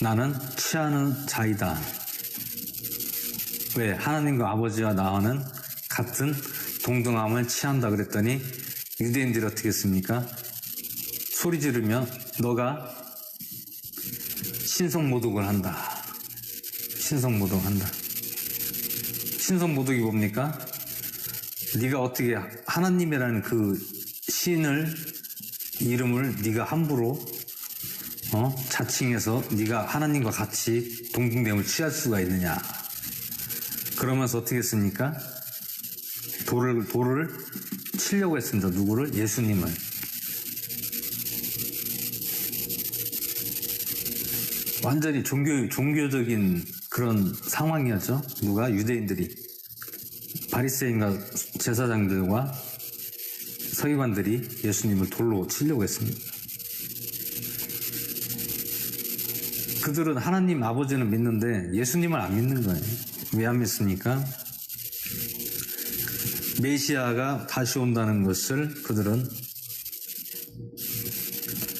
나는 취하는 자이다. 왜? 하나님과 아버지와 나와는 같은 동등함을 취한다 그랬더니 유대인들이 어떻게 했습니까? 소리 지르며 너가 신성모독을 한다. 신성모독한다. 신성모독이 뭡니까? 네가 어떻게 하나님이라는 그 신을 이름을 네가 함부로 자칭해서 네가 하나님과 같이 동등됨을 취할 수가 있느냐. 그러면서 어떻게 했습니까? 돌을 치려고 했습니다. 누구를? 예수님을. 완전히 종교적인 그런 상황이었죠. 누가? 유대인들이. 바리새인과 제사장들과 서기관들이 예수님을 돌로 치려고 했습니다. 그들은 하나님 아버지는 믿는데 예수님을 안 믿는 거예요. 왜 안 믿습니까? 메시아가 다시 온다는 것을 그들은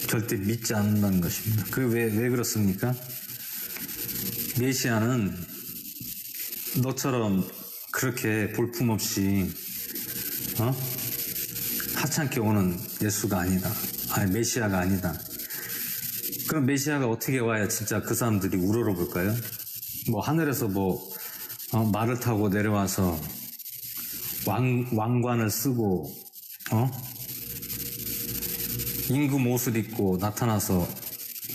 절대 믿지 않는다는 것입니다. 왜 그렇습니까? 메시아는 너처럼 그렇게 볼품없이 하찮게 오는 예수가 아니다. 아니, 메시아가 아니다. 그럼 메시아가 어떻게 와야 진짜 그 사람들이 우러러볼까요? 뭐 하늘에서 말을 타고 내려와서 왕관을 쓰고 임금 옷을 입고 나타나서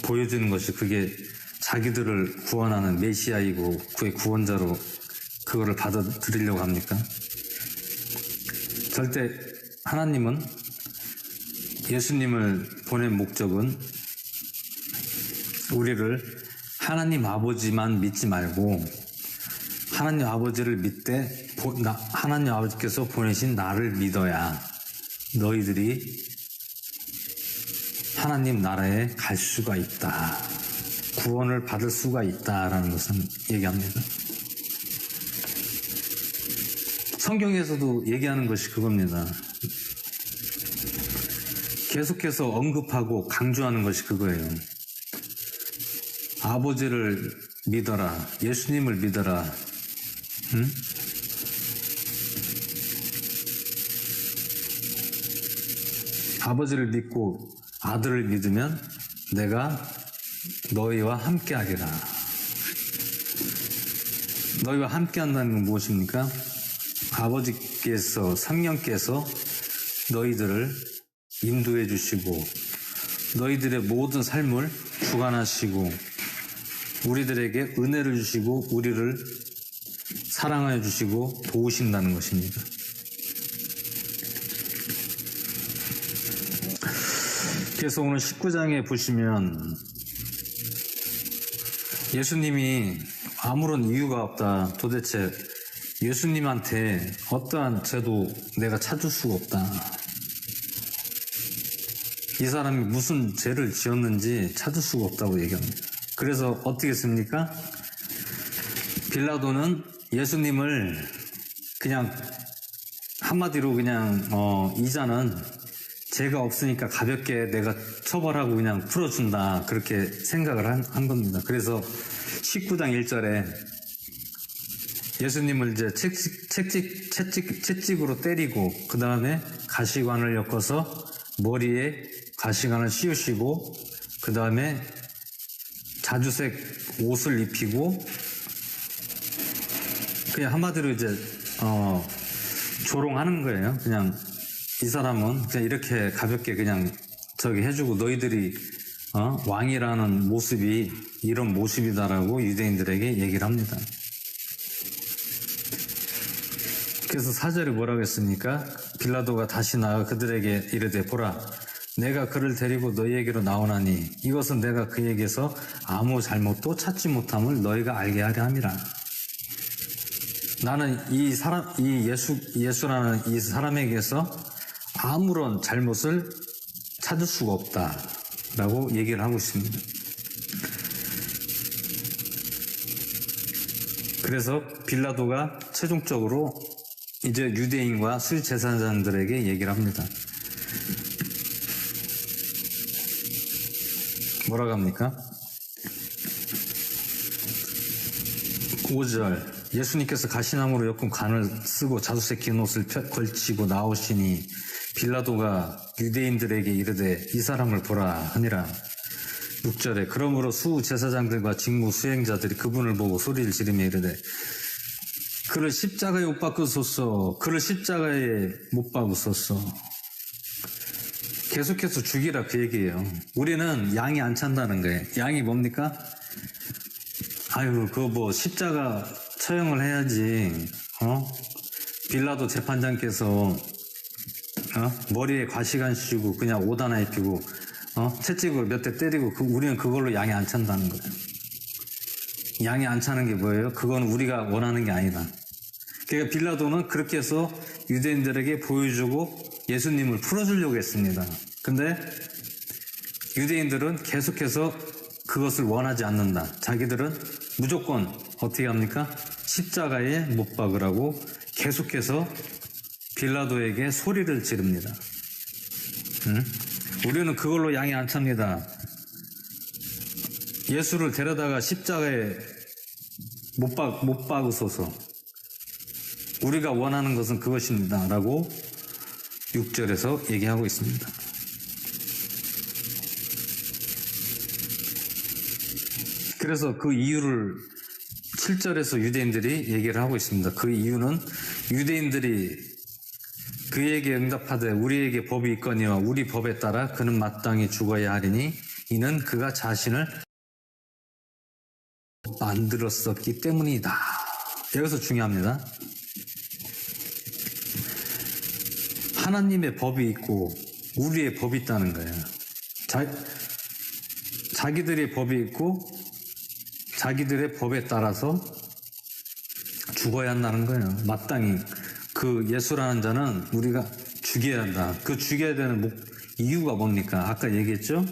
보여주는 것이 그게 자기들을 구원하는 메시아이고 그의 구원자로 그거를 받아들이려고 합니까? 절대 하나님은 예수님을 보낸 목적은 우리를 하나님 아버지만 믿지 말고 하나님 아버지를 믿되 하나님 아버지께서 보내신 나를 믿어야 너희들이 하나님 나라에 갈 수가 있다. 구원을 받을 수가 있다라는 것을 얘기합니다. 성경에서도 얘기하는 것이 그겁니다. 계속해서 언급하고 강조하는 것이 그거예요. 아버지를 믿어라. 예수님을 믿어라. 응? 아버지를 믿고 아들을 믿으면 내가 너희와 함께하리라. 너희와 함께한다는 건 무엇입니까? 아버지께서 성령께서 너희들을 인도해 주시고 너희들의 모든 삶을 주관하시고 우리들에게 은혜를 주시고 우리를 사랑하여 주시고 도우신다는 것입니다. 그래서 오늘 19장에 보시면 예수님이 아무런 이유가 없다. 도대체 예수님한테 어떠한 죄도 내가 찾을 수가 없다. 이 사람이 무슨 죄를 지었는지 찾을 수가 없다고 얘기합니다. 그래서 어떻게 했습니까? 빌라도는 예수님을 그냥 한마디로 그냥 이자는 죄가 없으니까 가볍게 내가 처벌하고 그냥 풀어준다. 그렇게 생각을 한 겁니다. 그래서 19장 1절에 예수님을 이제 채찍으로 때리고 그 다음에 가시관을 엮어서 머리에 가시관을 씌우시고 그 다음에 자주색 옷을 입히고 그냥 한마디로 이제 조롱하는 거예요. 그냥 이 사람은 그냥 이렇게 가볍게 그냥 저기 해주고 너희들이 왕이라는 모습이 이런 모습이다라고 유대인들에게 얘기를 합니다. 그래서 4절에 뭐라고 했습니까? 빌라도가 다시 나가 그들에게 이르되 보라 내가 그를 데리고 너희에게로 나오나니 이것은 내가 그에게서 아무 잘못도 찾지 못함을 너희가 알게 하려 함이라. 나는 예수라는 이 사람에게서 아무런 잘못을 찾을 수가 없다라고 얘기를 하고 있습니다. 그래서 빌라도가 최종적으로 이제 유대인과 수제사장들에게 얘기를 합니다. 뭐라고 합니까? 5절 예수님께서 가시나무로 엮은 관을 쓰고 자주색 긴 옷을 걸치고 나오시니 빌라도가 유대인들에게 이르되 이 사람을 보라 하니라. 6절에 그러므로 수제사장들과 직무 수행자들이 그분을 보고 소리를 지르며 이르되 그를 십자가에 못 박으소서. 그를 십자가에 못 박으소서. 계속해서 죽이라 그 얘기예요. 우리는 양이 안 찬다는 거예요. 양이 뭡니까? 아유 그거 십자가 처형을 해야지. 빌라도 재판장께서 머리에 과시간 씌우고 그냥 옷 하나 입히고 채찍으로 몇 대 때리고 우리는 그걸로 양이 안 찬다는 거예요. 양이 안 차는 게 뭐예요? 그건 우리가 원하는 게 아니다. 그러니까 빌라도는 그렇게 해서 유대인들에게 보여주고 예수님을 풀어주려고 했습니다. 근데 유대인들은 계속해서 그것을 원하지 않는다. 자기들은 무조건 어떻게 합니까? 십자가에 못 박으라고 계속해서 빌라도에게 소리를 지릅니다. 우리는 그걸로 양이 안 찹니다. 예수를 데려다가 십자가에 못 박으소서. 우리가 원하는 것은 그것입니다. 라고 6절에서 얘기하고 있습니다. 그래서 그 이유를 7절에서 유대인들이 얘기를 하고 있습니다. 그 이유는 유대인들이 그에게 응답하되 우리에게 법이 있거니와 우리 법에 따라 그는 마땅히 죽어야 하리니 이는 그가 자신을 만들었었기 때문이다. 여기서 중요합니다. 하나님의 법이 있고 우리의 법이 있다는 거예요. 자기들의 법이 있고 자기들의 법에 따라서 죽어야 한다는 거예요. 마땅히 그 예수라는 자는 우리가 죽여야 한다. 그 죽여야 되는 이유가 뭡니까? 아까 얘기했죠?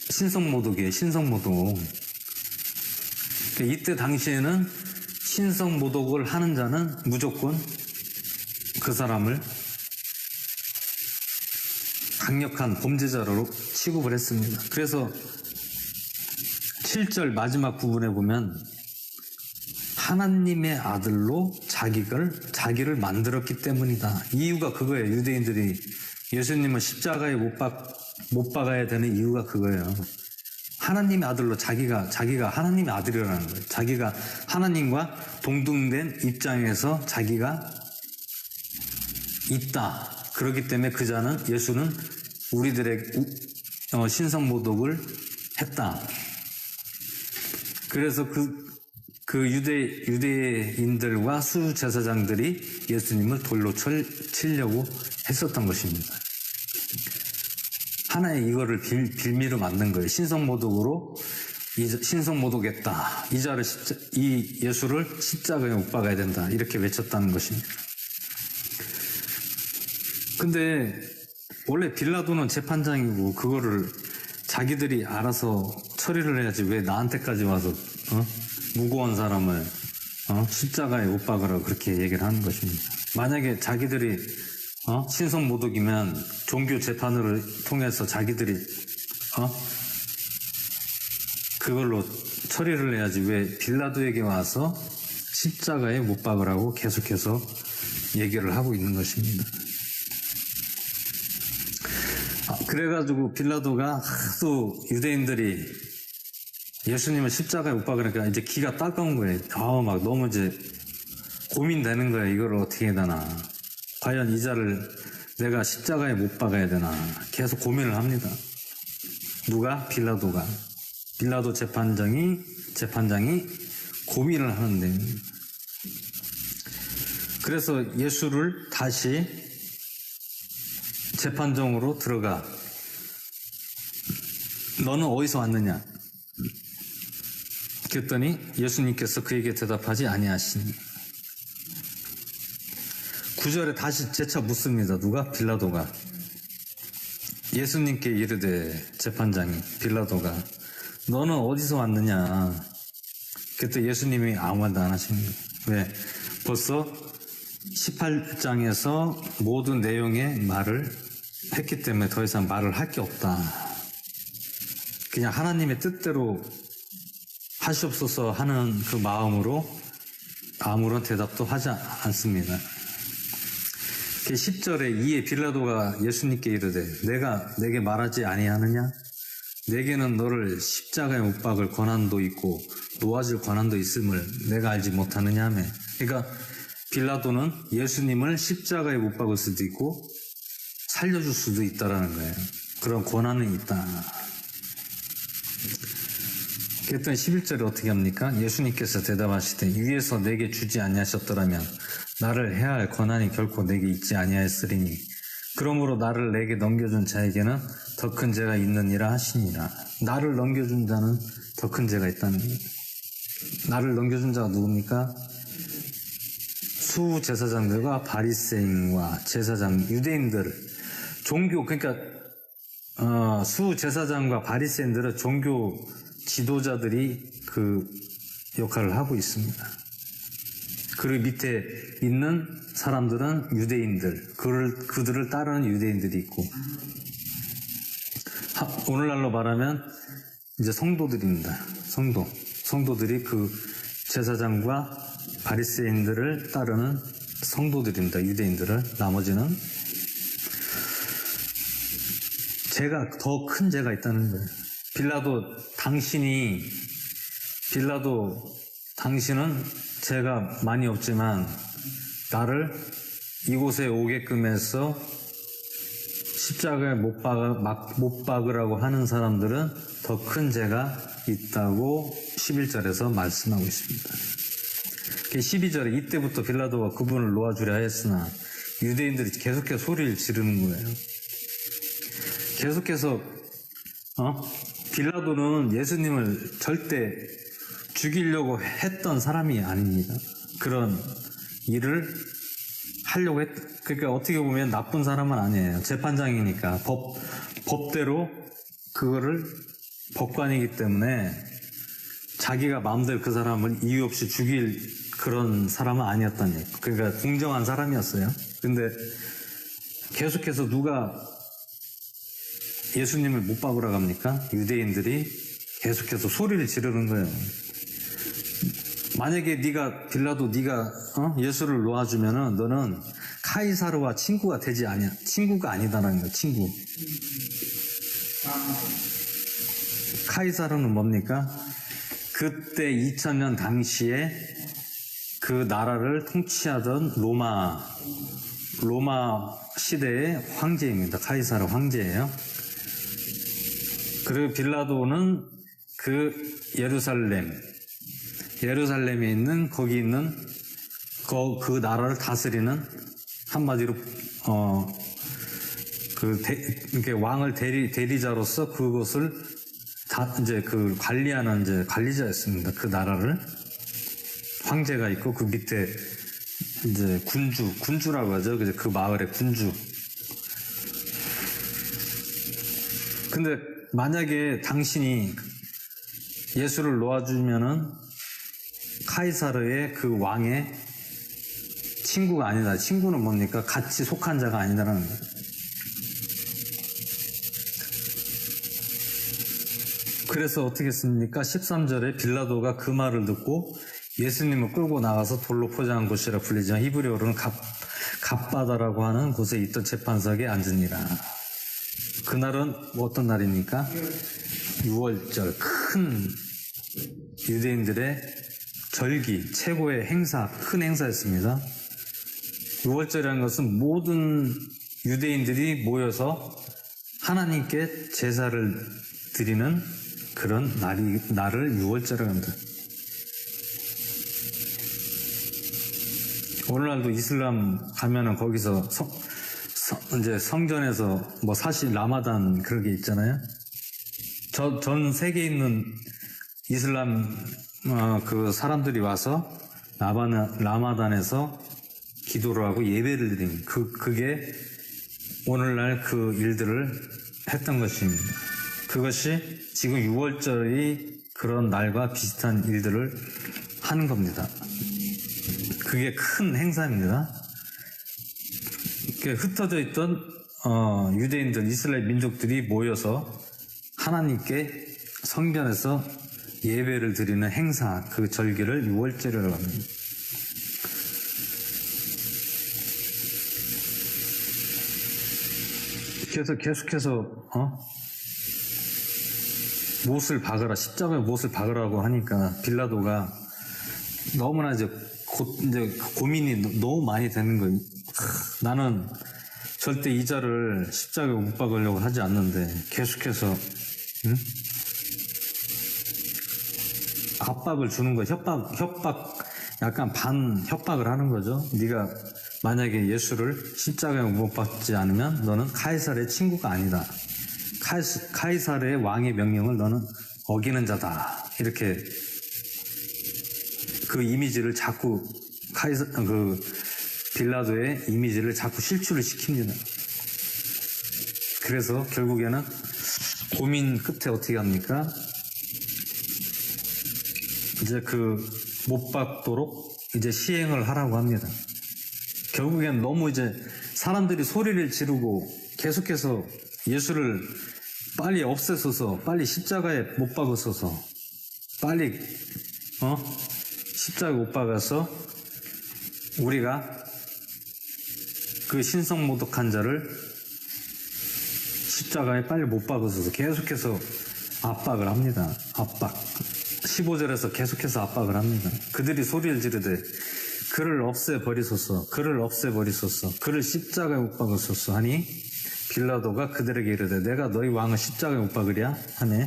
신성모독이에요. 신성모독. 이때 당시에는 신성모독을 하는 자는 무조건 그 사람을 강력한 범죄자로 취급을 했습니다. 그래서 7절 마지막 부분에 보면 하나님의 아들로 자기를 만들었기 때문이다. 이유가 그거예요. 유대인들이 예수님을 십자가에 못 박아야 되는 이유가 그거예요. 하나님의 아들로 자기가 하나님의 아들이라는 거예요. 자기가 하나님과 동등된 입장에서 자기가 있다. 그렇기 때문에 예수는 우리들의 신성모독을 했다. 그래서 그 유대인들과 수제사장들이 예수님을 돌로 치려고 했었던 것입니다. 하나의 이거를 빌미로 만든 거예요. 신성모독으로 신성모독했다. 이 예수를 십자가에 못 박아야 된다. 이렇게 외쳤다는 것입니다. 근데 원래 빌라도는 재판장이고 그거를 자기들이 알아서 처리를 해야지 왜 나한테까지 와서 무고한 사람을 십자가에 못 박으라고 그렇게 얘기를 하는 것입니다. 만약에 자기들이 신성모독이면 종교 재판을 통해서 자기들이 그걸로 처리를 해야지 왜 빌라도에게 와서 십자가에 못 박으라고 계속해서 얘기를 하고 있는 것입니다. 그래가지고 빌라도가 하도 유대인들이 예수님을 십자가에 못 박으니까 이제 기가 따가운 거예요. 막 너무 이제 고민되는 거예요. 이걸 어떻게 해야 되나. 과연 이 자를 내가 십자가에 못 박아야 되나. 계속 고민을 합니다. 누가? 빌라도가. 빌라도 재판장이 고민을 하는데. 그래서 예수를 다시 재판정으로 들어가. 너는 어디서 왔느냐? 그랬더니 예수님께서 그에게 대답하지 아니하시니. 9절에 다시 재차 묻습니다. 누가? 빌라도가. 예수님께 이르되 재판장이 빌라도가 너는 어디서 왔느냐? 그때 예수님이 아무 말도 안 하시는 거예요. 왜? 벌써 18장에서 모든 내용의 말을 했기 때문에 더 이상 말을 할 게 없다. 그냥 하나님의 뜻대로 하시옵소서 하는 그 마음으로 아무런 대답도 하지 않습니다. 10절에 이에 빌라도가 예수님께 이르되 내가 내게 말하지 아니하느냐? 내게는 너를 십자가에 못 박을 권한도 있고 놓아줄 권한도 있음을 내가 알지 못하느냐 하며. 그러니까 빌라도는 예수님을 십자가에 못 박을 수도 있고 살려줄 수도 있다라는 거예요. 그런 권한은 있다. 그랬더니 11절에 어떻게 합니까? 예수님께서 대답하시되 위에서 내게 주지 아니하셨더라면 나를 해할 권한이 결코 내게 있지 아니하였으리니 그러므로 나를 내게 넘겨준 자에게는 더 큰 죄가 있느니라 하시니라. 나를 넘겨준 자는 더 큰 죄가 있다는 거예요. 나를 넘겨준 자가 누굽니까? 수제사장들과 바리새인과 제사장, 유대인들, 종교, 그러니까 수제사장과 바리새인들은 종교 지도자들이 그 역할을 하고 있습니다. 그리고 밑에 있는 사람들은 유대인들, 그들을 따르는 유대인들이 있고, 오늘날로 말하면 이제 성도들입니다. 성도들이 그 제사장과 바리새인들을 따르는 성도들입니다. 유대인들을. 나머지는 죄가 더 큰 죄가 있다는 거예요. 빌라도 당신은 죄가 많이 없지만 나를 이곳에 오게끔 해서 십자가에 못 박으라고 하는 사람들은 더 큰 죄가 있다고 11절에서 말씀하고 있습니다. 12절에 이때부터 빌라도가 그분을 놓아주려 하였으나 유대인들이 계속해서 소리를 지르는 거예요. 계속해서 빌라도는 예수님을 절대 죽이려고 했던 사람이 아닙니다. 그런 일을 하려고 그러니까 어떻게 보면 나쁜 사람은 아니에요. 재판장이니까 법대로 그거를 법관이기 때문에 자기가 마음대로 그 사람을 이유 없이 죽일 그런 사람은 아니었다는 얘기. 그러니까 공정한 사람이었어요. 근데 계속해서 누가 예수님을 못 박으라고 합니까? 유대인들이 계속해서 소리를 지르는 거예요. 만약에 빌라도 예수를 놓아주면은 너는 카이사르와 친구가 되지 않냐. 친구가 아니다라는 거예요. 친구. 카이사르는 뭡니까? 그때 2000년 당시에 그 나라를 통치하던 로마 시대의 황제입니다. 카이사르 황제예요. 그리고 빌라도는 그 예루살렘에 있는 거기 있는 그 나라를 다스리는 한마디로 이렇게 왕을 대리자로서 그것을 이제 그 관리하는 이제 관리자였습니다. 그 나라를 황제가 있고 그 밑에 이제 군주라고 하죠. 그 마을의 군주. 근데 만약에 당신이 예수를 놓아주면은 카이사르의 그 왕의 친구가 아니다. 친구는 뭡니까? 같이 속한 자가 아니다라는 거예요. 그래서 어떻게 했습니까? 13절에 빌라도가 그 말을 듣고 예수님을 끌고 나가서 돌로 포장한 곳이라 불리지만 히브리어로는 갑바다라고 하는 곳에 있던 재판석에 앉으니라. 그날은 어떤 날입니까? 6월절 큰 유대인들의 절기, 최고의 행사, 큰 행사였습니다. 6월절이라는 것은 모든 유대인들이 모여서 하나님께 제사를 드리는 그런 날을 6월절이라고 합니다. 오늘날도 이슬람 가면은 거기서 이제 성전에서 사실 라마단 그런 게 있잖아요. 전 세계에 있는 이슬람 그 사람들이 와서 라마단에서 기도를 하고 예배를 드리는 그게 오늘날 그 일들을 했던 것입니다. 그것이 지금 6월절이 그런 날과 비슷한 일들을 하는 겁니다. 그게 큰 행사입니다. 흩어져 있던 유대인들, 이스라엘 민족들이 모여서 하나님께 성전에서 예배를 드리는 행사, 그 절기를 6월절이라고 합니다. 그래서 계속해서 못을 박으라, 십자가에 못을 박으라고 하니까 빌라도가 너무나 이제 고민이 너무 많이 되는 거예요. 나는 절대 이 자를 십자가에 못 박으려고 하지 않는데 계속해서 압박을 주는 거, 협박, 약간 반 협박을 하는 거죠. 네가 만약에 예수를 십자가에 못 박지 않으면 너는 카이사르의 친구가 아니다. 카이사르의 왕의 명령을 너는 어기는 자다. 이렇게 그 이미지를 자꾸 빌라도의 이미지를 자꾸 실추를 시킵니다. 그래서 결국에는 고민 끝에 어떻게 합니까? 이제 못 박도록 이제 시행을 하라고 합니다. 결국엔 너무 이제 사람들이 소리를 지르고 계속해서 예수를 빨리 없애소서, 빨리 십자가에 못 박으소서, 빨리 십자가에 못 박아서 우리가 그 신성모독한 자를 십자가에 빨리 못 박으소서 계속해서 압박을 합니다. 압박. 15절에서 계속해서 압박을 합니다. 그들이 소리를 지르되 그를 없애버리소서, 그를 없애버리소서, 그를 십자가에 못 박으소서 하니 빌라도가 그들에게 이르되 내가 너희 왕을 십자가에 못 박으랴 하매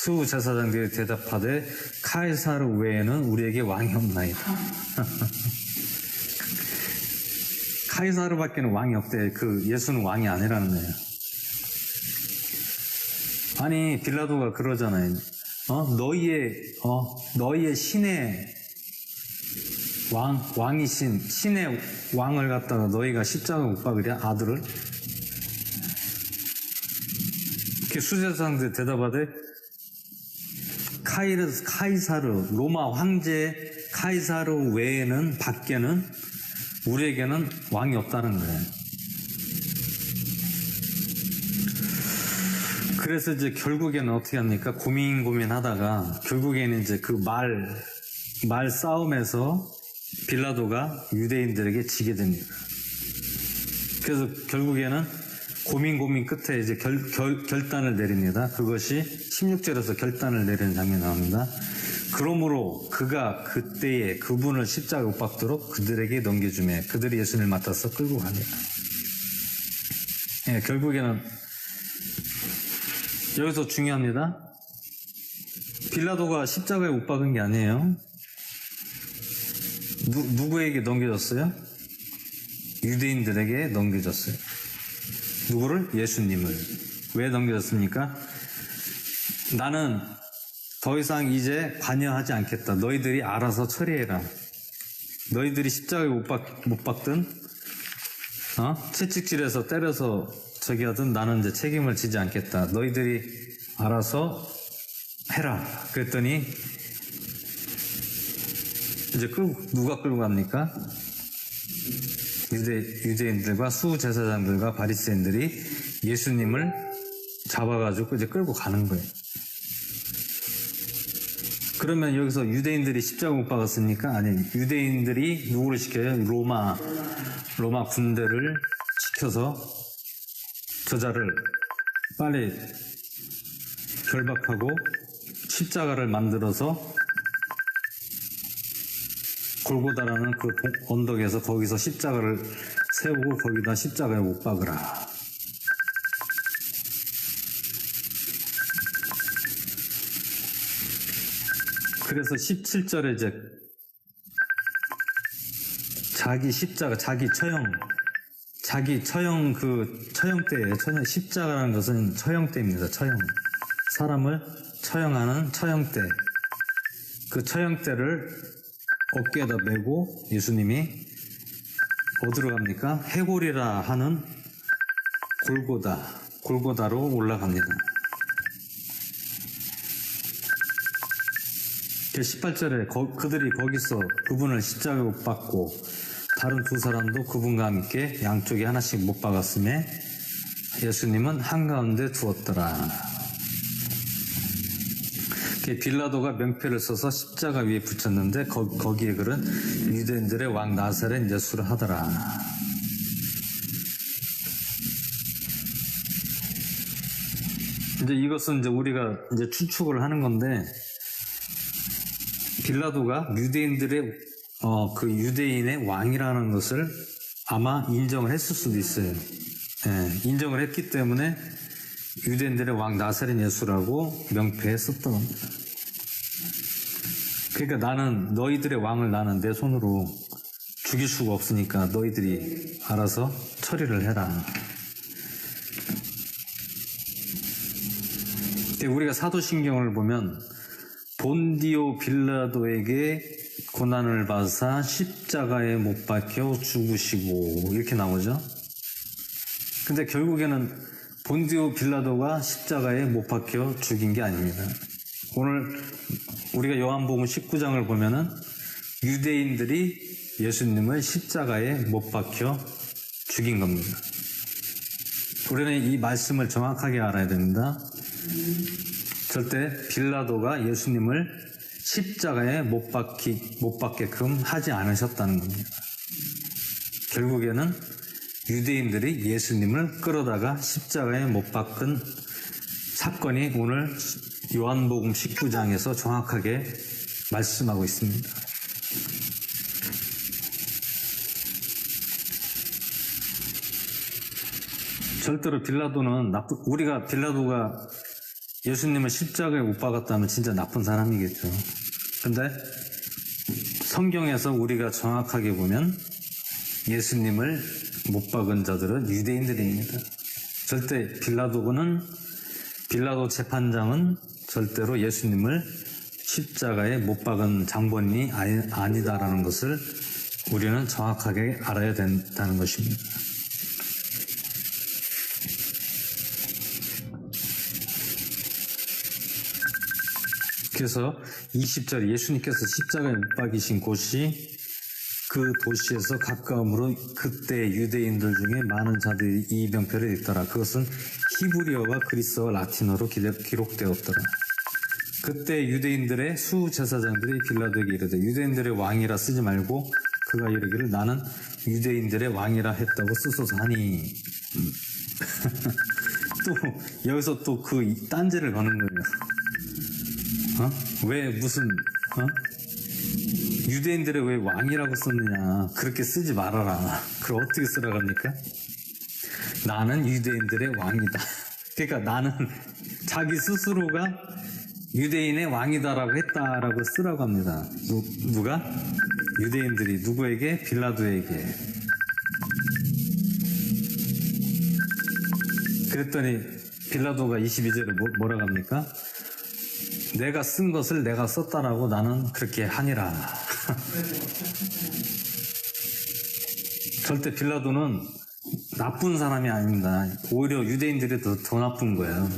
수제사장들이 대답하되 카이사르 외에는 우리에게 왕이 없나이다. 카이사르밖에는 왕이 없대. 예수는 왕이 아니라는 거예요. 아니 빌라도가 그러잖아요. 너희의 신의 왕이신 신의 왕을 갖다가 너희가 십자가에 못 박으랴 아들을. 이렇게 수제사장들이 대답하되 카이사르 로마 황제 카이사르 외에는 밖에는 우리에게는 왕이 없다는 거예요. 그래서 이제 결국에는 어떻게 합니까? 고민하다가 결국에는 이제 그 말 싸움에서 빌라도가 유대인들에게 지게 됩니다. 그래서 결국에는 고민 끝에 이제 결단을 내립니다. 그것이 16절에서 결단을 내리는 장면이 나옵니다. 그러므로 그가 그때에 그분을 십자가에 못 박도록 그들에게 넘겨주매 그들이 예수님을 맡아서 끌고 갑니다. 예, 결국에는 여기서 중요합니다. 빌라도가 십자가에 못 박은 게 아니에요. 누구에게 넘겨졌어요? 유대인들에게 넘겨졌어요. 누구를? 예수님을. 왜 넘겨졌습니까? 나는 더 이상 이제 관여하지 않겠다. 너희들이 알아서 처리해라. 너희들이 십자가에 못 박든 채찍질해서 때려서 저기 하든 나는 이제 책임을 지지 않겠다. 너희들이 알아서 해라. 그랬더니 이제 누가 끌고 갑니까? 유대인들과 수제사장들과 바리새인들이 예수님을 잡아가지고 이제 끌고 가는 거예요. 그러면 여기서 유대인들이 십자가 못 박았습니까? 아니, 유대인들이 누구를 시켜요? 로마 군대를 시켜서 저자를 빨리 결박하고 십자가를 만들어서 골고다라는 그 언덕에서 거기서 십자가를 세우고 거기다 십자가에 못 박으라. 그래서 17절에 이제 자기 십자가, 자기 처형 처형대예요. 십자가라는 것은 처형대입니다. 사람을 처형하는 처형대. 그 처형대를 어깨에다 메고 예수님이 어디로 갑니까? 해골이라 하는 골고다로 올라갑니다. 18절에 그들이 거기서 그분을 십자가에 못 박고 다른 두 사람도 그분과 함께 양쪽에 하나씩 못 박았음에 예수님은 한가운데 두었더라. 빌라도가 명패를 써서 십자가 위에 붙였는데 거기에 글은 유대인들의 왕 나사렛 예수를 하더라. 이제 이것은 이제 우리가 이제 추측을 하는 건데 빌라도가 유대인들의 그 유대인의 왕이라는 것을 아마 인정을 했을 수도 있어요. 예, 인정을 했기 때문에 유대인들의 왕 나사렛 예수라고 명패에 썼던 겁니다. 그러니까 나는 너희들의 왕을 나는 내 손으로 죽일 수가 없으니까 너희들이 알아서 처리를 해라. 우리가 사도신경을 보면 본디오 빌라도에게 고난을 받으사 십자가에 못 박혀 죽으시고 이렇게 나오죠. 근데 결국에는 본디오 빌라도가 십자가에 못 박혀 죽인 게 아닙니다. 오늘 우리가 요한복음 19장을 보면은 유대인들이 예수님을 십자가에 못 박혀 죽인 겁니다. 우리는 이 말씀을 정확하게 알아야 됩니다. 절대 빌라도가 예수님을 십자가에 못 박게끔 하지 않으셨다는 겁니다. 결국에는 유대인들이 예수님을 끌어다가 십자가에 못 박은 사건이 오늘 요한복음 19장에서 정확하게 말씀하고 있습니다. 절대로 빌라도는 우리가 빌라도가 예수님을 십자가에 못 박았다면 진짜 나쁜 사람이겠죠. 근데 성경에서 우리가 정확하게 보면 예수님을 못 박은 자들은 유대인들입니다. 절대 빌라도 재판장은 절대로 예수님을 십자가에 못 박은 장본인이 아니다라는 것을 우리는 정확하게 알아야 된다는 것입니다. 그래서 20절에 예수님께서 십자가에 못 박이신 곳이 그 도시에서 가까움으로 그때 유대인들 중에 많은 자들이 이 명패를 읽더라. 그것은 히브리어와 그리스어와 라틴어로 기록되었더라. 그때 유대인들의 수제사장들이 빌라도에게 이르되 유대인들의 왕이라 쓰지 말고 그가 이르기를 나는 유대인들의 왕이라 했다고 쓰소서 하니 또 여기서 또 그 딴지를 거는 거예요. 왜 유대인들의 왜 왕이라고 썼느냐. 그렇게 쓰지 말아라. 그럼 어떻게 쓰라고 합니까? 나는 유대인들의 왕이다. 그러니까 나는 자기 스스로가 유대인의 왕이다라고 했다라고 쓰라고 합니다. 누가? 유대인들이 누구에게? 빌라도에게. 그랬더니 빌라도가 22절에 뭐라고 합니까? 내가 쓴 것을 내가 썼다라고 나는 그렇게 하니라. 절대 빌라도는 나쁜 사람이 아닙니다. 오히려 유대인들이 더 나쁜 거예요.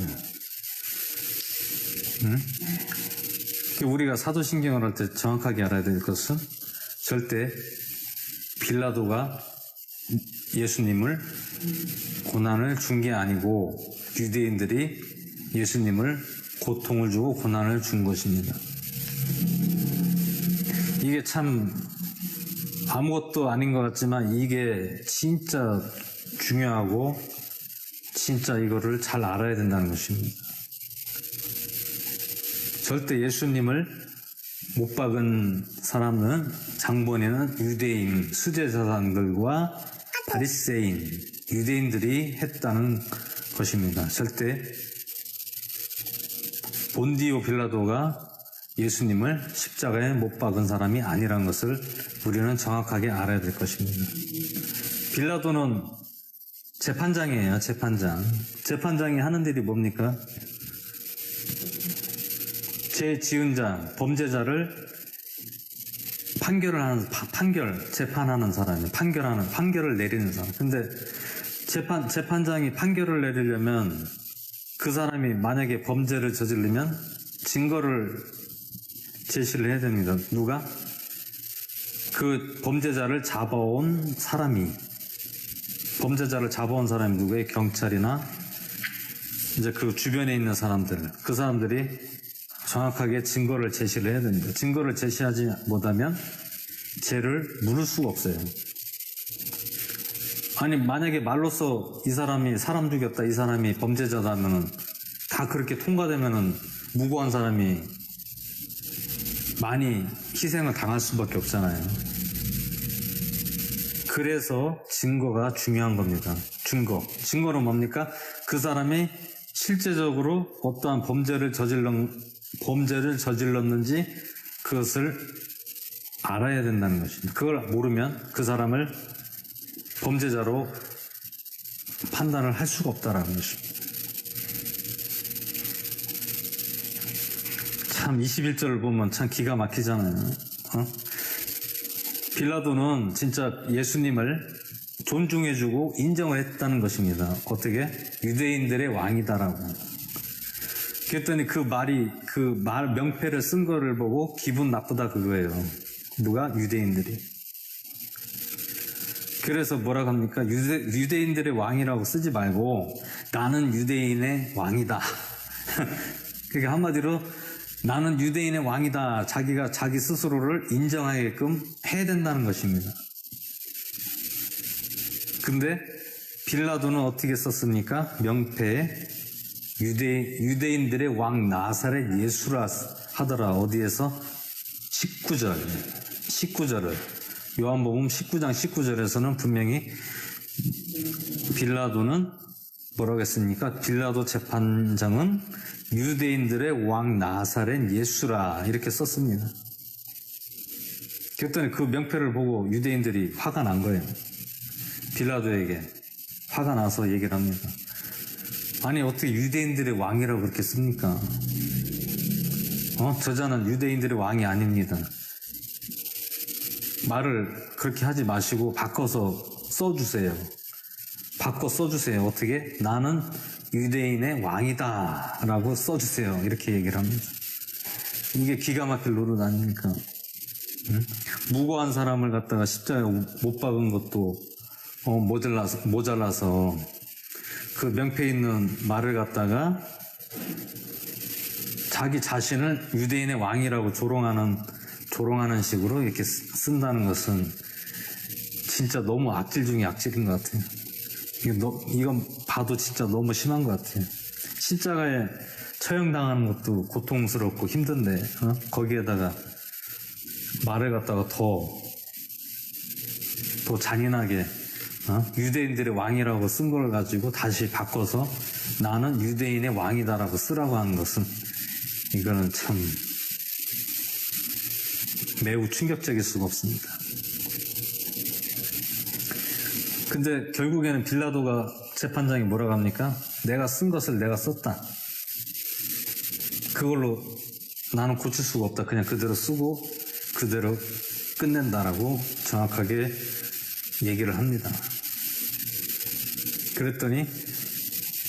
우리가 사도신경을 할 때 정확하게 알아야 될 것은 절대 빌라도가 예수님을 고난을 준 게 아니고 유대인들이 예수님을 고통을 주고 고난을 준 것입니다. 이게 참 아무것도 아닌 것 같지만 이게 진짜 중요하고 진짜 이거를 잘 알아야 된다는 것입니다. 절대 예수님을 못 박은 사람은 장본인은 유대인, 수제사장들과 바리새인, 유대인들이 했다는 것입니다. 절대 본디오 빌라도가 예수님을 십자가에 못 박은 사람이 아니라는 것을 우리는 정확하게 알아야 될 것입니다. 빌라도는 재판장이에요. 재판장이 하는 일이 뭡니까? 죄 지은 자, 범죄자를 재판하는 사람이에요. 판결을 내리는 사람. 근데 재판장이 판결을 내리려면 그 사람이 만약에 범죄를 저지르면 증거를 제시를 해야 됩니다. 누가? 그 범죄자를 잡아온 사람이 누구예요? 경찰이나 이제 그 주변에 있는 사람들, 그 사람들이 정확하게 증거를 제시를 해야 됩니다. 증거를 제시하지 못하면 죄를 물을 수가 없어요. 아니 만약에 말로써 이 사람이 사람 죽였다, 이 사람이 범죄자다면은 다 그렇게 통과되면은 무고한 사람이 많이 희생을 당할 수밖에 없잖아요. 그래서 증거가 중요한 겁니다. 증거는 뭡니까? 그 사람이 실제적으로 어떠한 범죄를 저질렀는지 그것을 알아야 된다는 것입니다. 그걸 모르면 그 사람을 범죄자로 판단을 할 수가 없다라는 것입니다. 참 21절을 보면 참 기가 막히잖아요. 빌라도는 진짜 예수님을 존중해주고 인정을 했다는 것입니다. 어떻게? 유대인들의 왕이다라고. 그랬더니 그 말 명패를 쓴 거를 보고 기분 나쁘다 그거예요. 누가? 유대인들이. 그래서 뭐라고 합니까? 유대인들의 왕이라고 쓰지 말고 나는 유대인의 왕이다. 그러니까 한마디로 나는 유대인의 왕이다. 자기가 자기 스스로를 인정하게끔 해야 된다는 것입니다. 근데 빌라도는 어떻게 썼습니까? 명패에 유대인들의 왕 나사렛 예수라 하더라. 어디에서? 19절을 요한복음 19장 19절에서는 분명히 빌라도는 뭐라고 했습니까? 빌라도 재판장은 유대인들의 왕 나사렛 예수라 이렇게 썼습니다. 그랬더니 그 명패를 보고 유대인들이 화가 난 거예요. 빌라도에게 화가 나서 얘기를 합니다. 아니 어떻게 유대인들의 왕이라고 그렇게 씁니까? 저자는 유대인들의 왕이 아닙니다. 말을 그렇게 하지 마시고 바꿔서 써주세요. 바꿔 써주세요. 어떻게? 나는 유대인의 왕이다 라고 써주세요. 이렇게 얘기를 합니다. 이게 기가 막힐 노릇 아닙니까? 무고한 사람을 갖다가 십자가에 못 박은 것도 모자라서 그 명패 있는 말을 갖다가 자기 자신을 유대인의 왕이라고 조롱하는 식으로 이렇게 쓴다는 것은 진짜 너무 악질 중에 악질인 것 같아요. 이건 봐도 진짜 너무 심한 것 같아요. 십자가에 처형당하는 것도 고통스럽고 힘든데 거기에다가 말을 갖다가 더 잔인하게 유대인들의 왕이라고 쓴 걸 가지고 다시 바꿔서 나는 유대인의 왕이다라고 쓰라고 하는 것은 이거는 참 매우 충격적일 수가 없습니다. 근데 결국에는 빌라도가 재판장이 뭐라고 합니까? 내가 쓴 것을 내가 썼다. 그걸로 나는 고칠 수가 없다. 그냥 그대로 쓰고 그대로 끝낸다라고 정확하게 얘기를 합니다. 그랬더니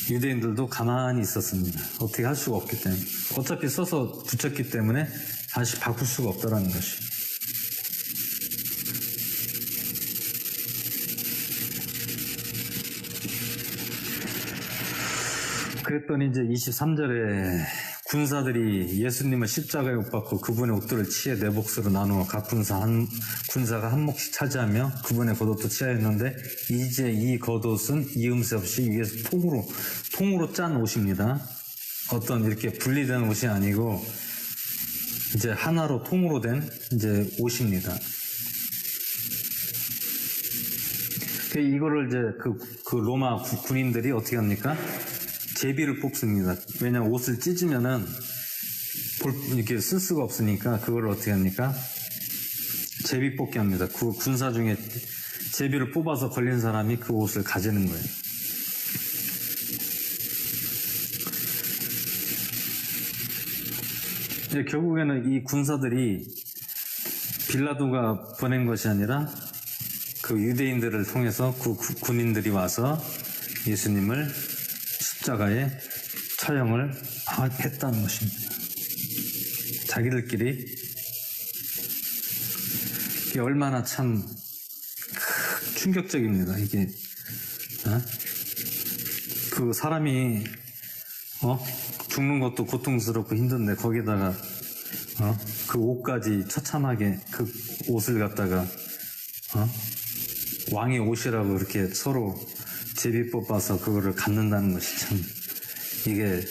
유대인들도 가만히 있었습니다. 어떻게 할 수가 없기 때문에. 어차피 써서 붙였기 때문에 다시 바꿀 수가 없다는 것이. 그랬더니 이제 23절에 군사들이 예수님을 십자가에 못 박고 그분의 옷들을 치에 네 몫으로 나누어 각 군사가 한 몫씩 차지하며 그분의 겉옷도 취하였는데 이제 이 겉옷은 이음새 없이 위에서 통으로 짠 옷입니다. 어떤 이렇게 분리된 옷이 아니고 이제 하나로 통으로 된 이제 옷입니다. 이거를 이제 그 로마 군인들이 어떻게 합니까? 제비를 뽑습니다. 왜냐하면 옷을 찢으면은 이렇게 쓸 수가 없으니까 그걸 어떻게 합니까? 제비 뽑기 합니다. 그 군사 중에 제비를 뽑아서 걸린 사람이 그 옷을 가지는 거예요. 결국에는 이 군사들이 빌라도가 보낸 것이 아니라 그 유대인들을 통해서 그 군인들이 와서 예수님을 십자가에 처형을 했다는 것입니다. 자기들끼리 이게 얼마나 참 충격적입니다. 이게 그 사람이 죽는 것도 고통스럽고 힘든데 거기다가 그 옷까지 처참하게 그 옷을 갖다가 왕의 옷이라고 이렇게 서로 제비 뽑아서 그거를 갖는다는 것이 참 이게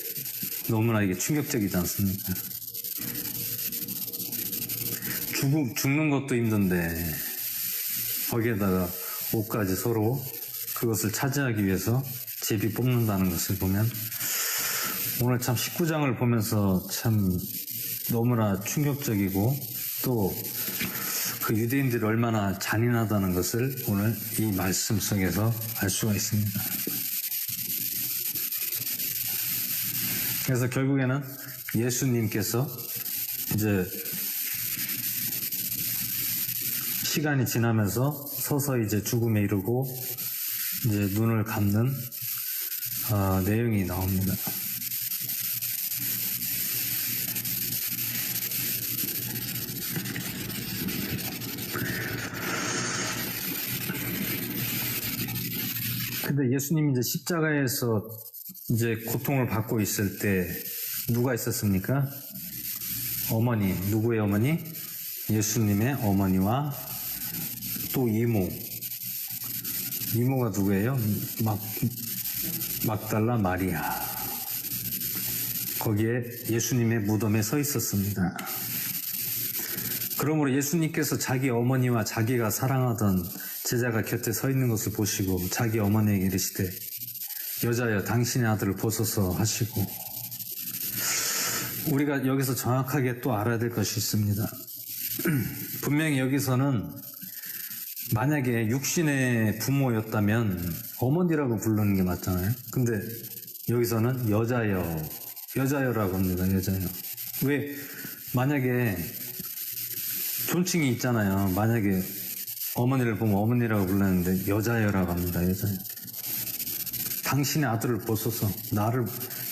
너무나 이게 충격적이지 않습니까? 죽는 것도 힘든데 거기에다가 옷까지 서로 그것을 차지하기 위해서 제비 뽑는다는 것을 보면 오늘 참 19장을 보면서 참 너무나 충격적이고 또 그 유대인들이 얼마나 잔인하다는 것을 오늘 이 말씀 속에서 알 수가 있습니다. 그래서 결국에는 예수님께서 이제 시간이 지나면서 서서히 이제 죽음에 이르고 이제 눈을 감는 내용이 나옵니다. 근데 예수님이 이제 십자가에서 이제 고통을 받고 있을 때 누가 있었습니까? 어머니, 누구의 어머니? 예수님의 어머니와 또 이모가 누구예요? 막달라 마리아. 거기에 예수님의 무덤에 서 있었습니다. 그러므로 예수님께서 자기 어머니와 자기가 사랑하던 제자가 곁에 서 있는 것을 보시고 자기 어머니에게 이르시되 여자여 당신의 아들을 보소서 하시고, 우리가 여기서 정확하게 또 알아야 될 것이 있습니다. 분명히 여기서는 만약에 육신의 부모였다면 어머니라고 부르는 게 맞잖아요. 근데 여기서는 여자여라고 합니다. 여자여. 왜? 만약에 존칭이 있잖아요. 만약에 어머니를 보면 어머니라고 불렀는데 여자여라고 합니다. 여자여. 당신의 아들을 보소서,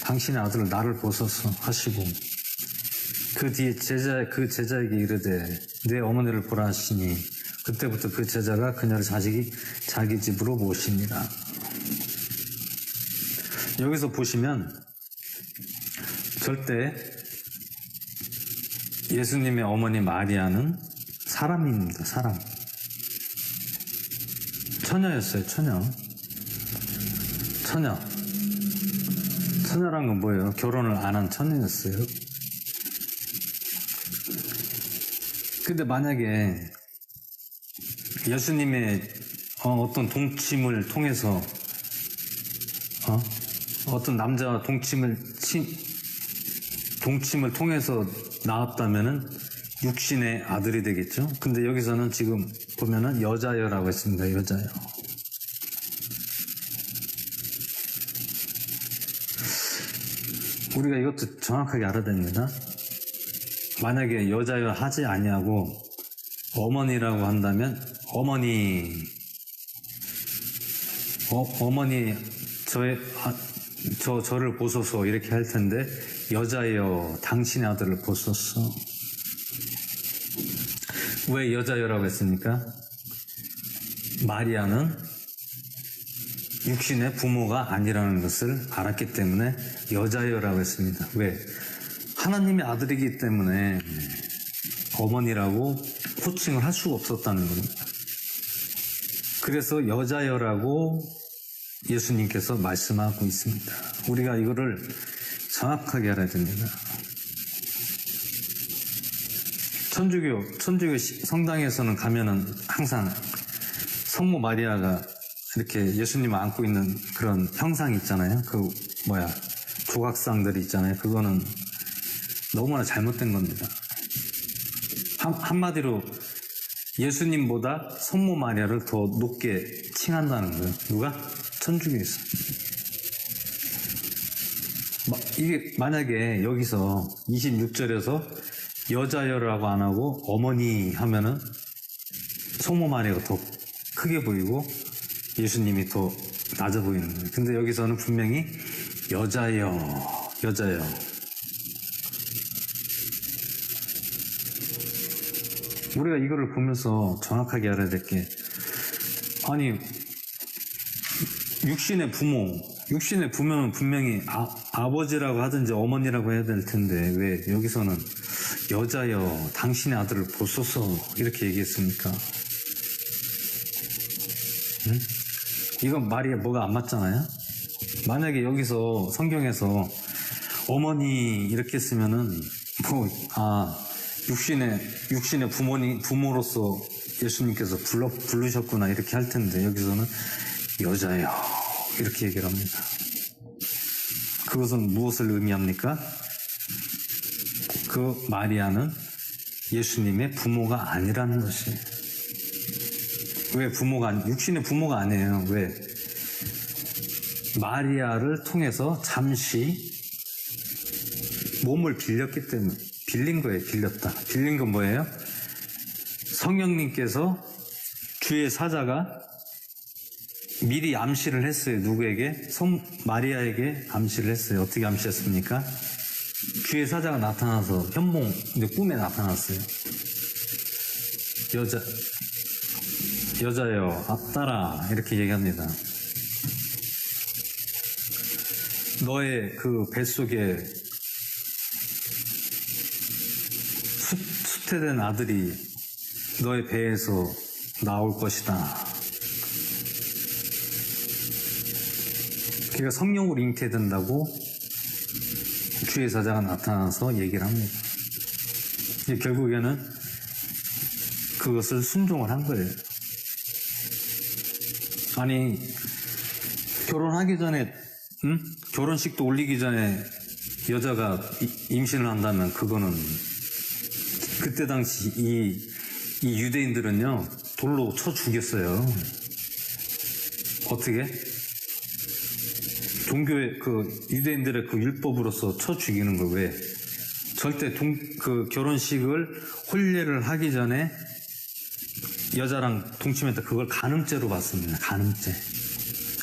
당신의 아들을 나를 보소서 하시고, 그 뒤에 그 제자에게 이르되 내 어머니를 보라 하시니 그때부터 그 제자가 그녀를 자기 집으로 모십니다. 여기서 보시면 절대 예수님의 어머니 마리아는 사람입니다. 사람. 처녀였어요. 처녀란 건 뭐예요? 결혼을 안 한 처녀였어요. 근데 만약에 예수님의 어떤 동침을 통해서 어떤 남자와 동침을 통해서 낳았다면은 육신의 아들이 되겠죠. 근데 여기서는 지금 보면은 여자여라고 했습니다. 여자여. 우리가 이것도 정확하게 알아야 됩니다. 만약에 여자여 하지 아니하고 어머니라고 한다면 어머니 저를 보소서 이렇게 할 텐데 여자여 당신의 아들을 보소서. 왜 여자여라고 했습니까? 마리아는 육신의 부모가 아니라는 것을 알았기 때문에 여자여라고 했습니다. 왜? 하나님의 아들이기 때문에 어머니라고 호칭을 할 수가 없었다는 겁니다. 그래서 여자여라고 예수님께서 말씀하고 있습니다. 우리가 이거를 정확하게 알아야 됩니다. 천주교 성당에서는 가면은 항상 성모 마리아가 이렇게 예수님을 안고 있는 그런 형상이 있잖아요. 조각상들이 있잖아요. 그거는 너무나 잘못된 겁니다. 한마디로 예수님보다 성모 마리아를 더 높게 칭한다는 거예요. 누가? 천주교에서. 이게 만약에 여기서 26절에서 여자여라고 안 하고 어머니 하면은 성모 마리아가 더 크게 보이고 예수님이 더 낮아 보이는 거예요. 근데 여기서는 분명히 여자여. 우리가 이거를 보면서 정확하게 알아야 될 게, 아니, 육신의 부모는 분명히 아버지라고 하든지 어머니라고 해야 될 텐데 왜 여기서는 여자여 당신의 아들을 보소서 이렇게 얘기했습니까? 응? 이건 말이 뭐가 안 맞잖아요? 만약에 여기서 성경에서 어머니 이렇게 했으면은 육신의 부모로서 예수님께서 부르셨구나 이렇게 할 텐데 여기서는 여자여 이렇게 얘기를 합니다. 그것은 무엇을 의미합니까? 그 마리아는 예수님의 부모가 아니라는 것이에요. 왜 육신의 부모가 아니에요. 왜? 마리아를 통해서 잠시 몸을 빌렸기 때문에. 빌린 거예요. 빌렸다. 빌린 건 뭐예요? 성령님께서 주의 사자가 미리 암시를 했어요. 누구에게? 마리아에게 암시를 했어요. 어떻게 암시했습니까? 주의 사자가 나타나서 현몽, 이제 꿈에 나타났어요. 여자여, 앞따라, 이렇게 얘기합니다. 너의 그 뱃속에 수태된 아들이 너의 배에서 나올 것이다. 그러니까 성령으로 잉태된다고 주의 사자가 나타나서 얘기를 합니다. 결국에는 그것을 순종을 한 거예요. 아니, 결혼하기 전에, 결혼식도 올리기 전에 여자가 임신을 한다면 그거는 그때 당시 이 유대인들은요, 돌로 쳐 죽였어요. 어떻게? 종교의 유대인들의 그 율법으로서 쳐 죽이는 거 왜? 절대 그 결혼식을 혼례를 하기 전에 여자랑 동침했다. 그걸 간음죄로 봤습니다. 간음죄.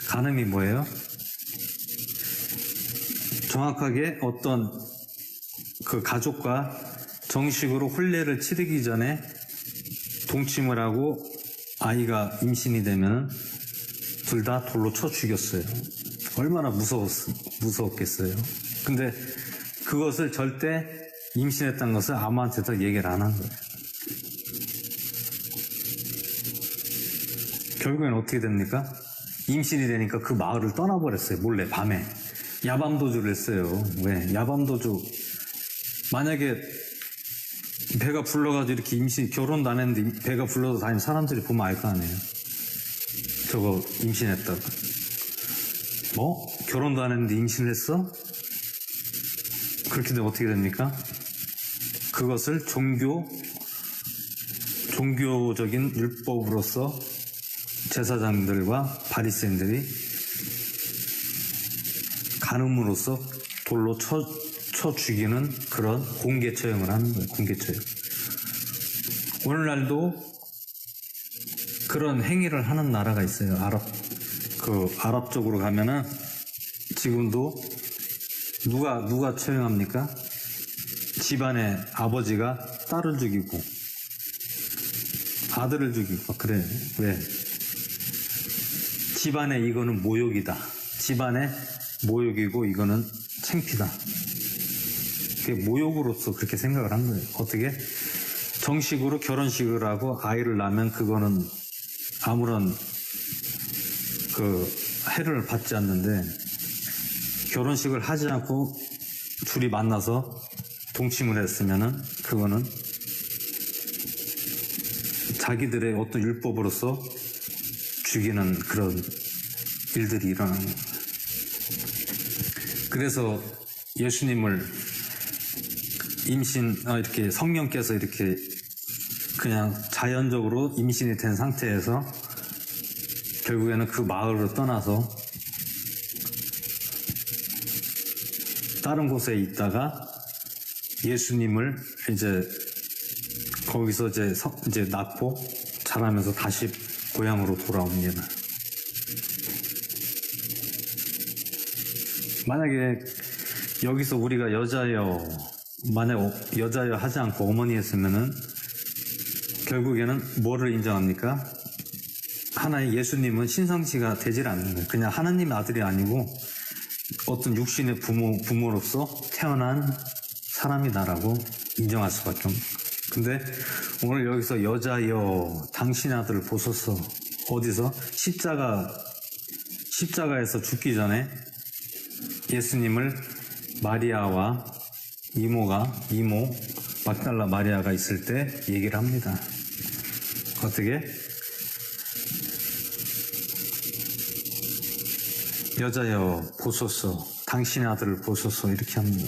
간음이 뭐예요? 정확하게 어떤 그 가족과 정식으로 혼례를 치르기 전에 동침을 하고 아이가 임신이 되면 둘 다 돌로 쳐 죽였어요. 얼마나 무서웠겠어요. 근데 그것을 절대 임신했다는 것을 아무한테도 얘기를 안 한 거예요. 결국엔 어떻게 됩니까? 임신이 되니까 그 마을을 떠나버렸어요. 몰래 밤에. 야밤도주를 했어요. 왜? 야밤도주. 만약에 배가 불러가지고 이렇게 결혼도 안 했는데 배가 불러서 다니는 사람들이 보면 알 거 아니에요. 저거 임신했다고. 뭐? 결혼도 안 했는데 임신을 했어? 그렇게 되면 어떻게 됩니까? 그것을 종교적인 율법으로서 제사장들과 바리새인들이 간음으로써 돌로 쳐 죽이는 그런 공개 처형을 하는 거예요. 공개 처형. 오늘날도 그런 행위를 하는 나라가 있어요. 아랍 쪽으로 가면은 지금도 누가 처형합니까? 집안의 아버지가 딸을 죽이고 아들을 죽이고 그래. 왜? 집안에 이거는 모욕이다. 집안에 모욕이고 이거는 창피다. 그게 모욕으로서 그렇게 생각을 한 거예요. 어떻게? 정식으로 결혼식을 하고 아이를 낳으면 그거는 아무런 해를 받지 않는데 결혼식을 하지 않고 둘이 만나서 동침을 했으면은 그거는 자기들의 어떤 율법으로서 죽이는 그런 일들이 일어나는 거예요. 그래서 예수님을 이렇게 성령께서 이렇게 그냥 자연적으로 임신이 된 상태에서 결국에는 그 마을을 떠나서 다른 곳에 있다가 예수님을 거기서 이제 낳고 자라면서 다시 고향으로 돌아옵니다. 만약에 여기서 우리가 만약 여자여 하지 않고 어머니 했으면은 결국에는 뭐를 인정합니까? 하나의 예수님은 신성시가 되질 않는 거예요. 그냥 하나님의 아들이 아니고 어떤 육신의 부모로서 태어난 사람이다라고 인정할 수밖에 없는 거예요. 근데 오늘 여기서 여자여 당신의 아들을 보소서. 어디서? 십자가에서 죽기 전에 예수님을 마리아와 이모 막달라 마리아가 있을 때 얘기를 합니다. 어떻게? 여자여 보소서, 당신의 아들을 보소서 이렇게 합니다.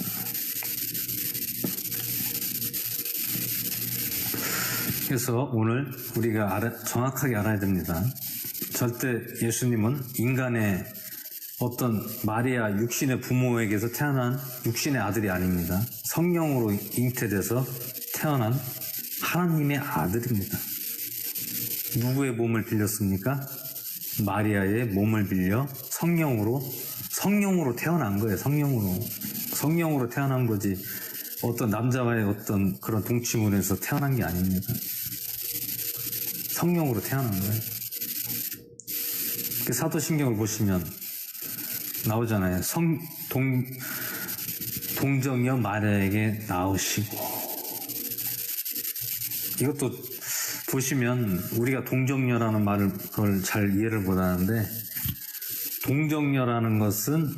그래서 오늘 우리가 정확하게 알아야 됩니다. 절대 예수님은 인간의 어떤 마리아 육신의 부모에게서 태어난 육신의 아들이 아닙니다. 성령으로 잉태돼서 태어난 하나님의 아들입니다. 누구의 몸을 빌렸습니까? 마리아의 몸을 빌려 성령으로 태어난 거예요. 성령으로 태어난 거지 어떤 남자와의 어떤 그런 동침문에서 태어난 게 아닙니다. 성령으로 태어난 거예요. 사도신경을 보시면 나오잖아요. 동정녀 마리아에게 나오시고, 이것도 보시면 우리가 동정녀라는 말을 그걸 잘 이해를 못하는데, 동정녀라는 것은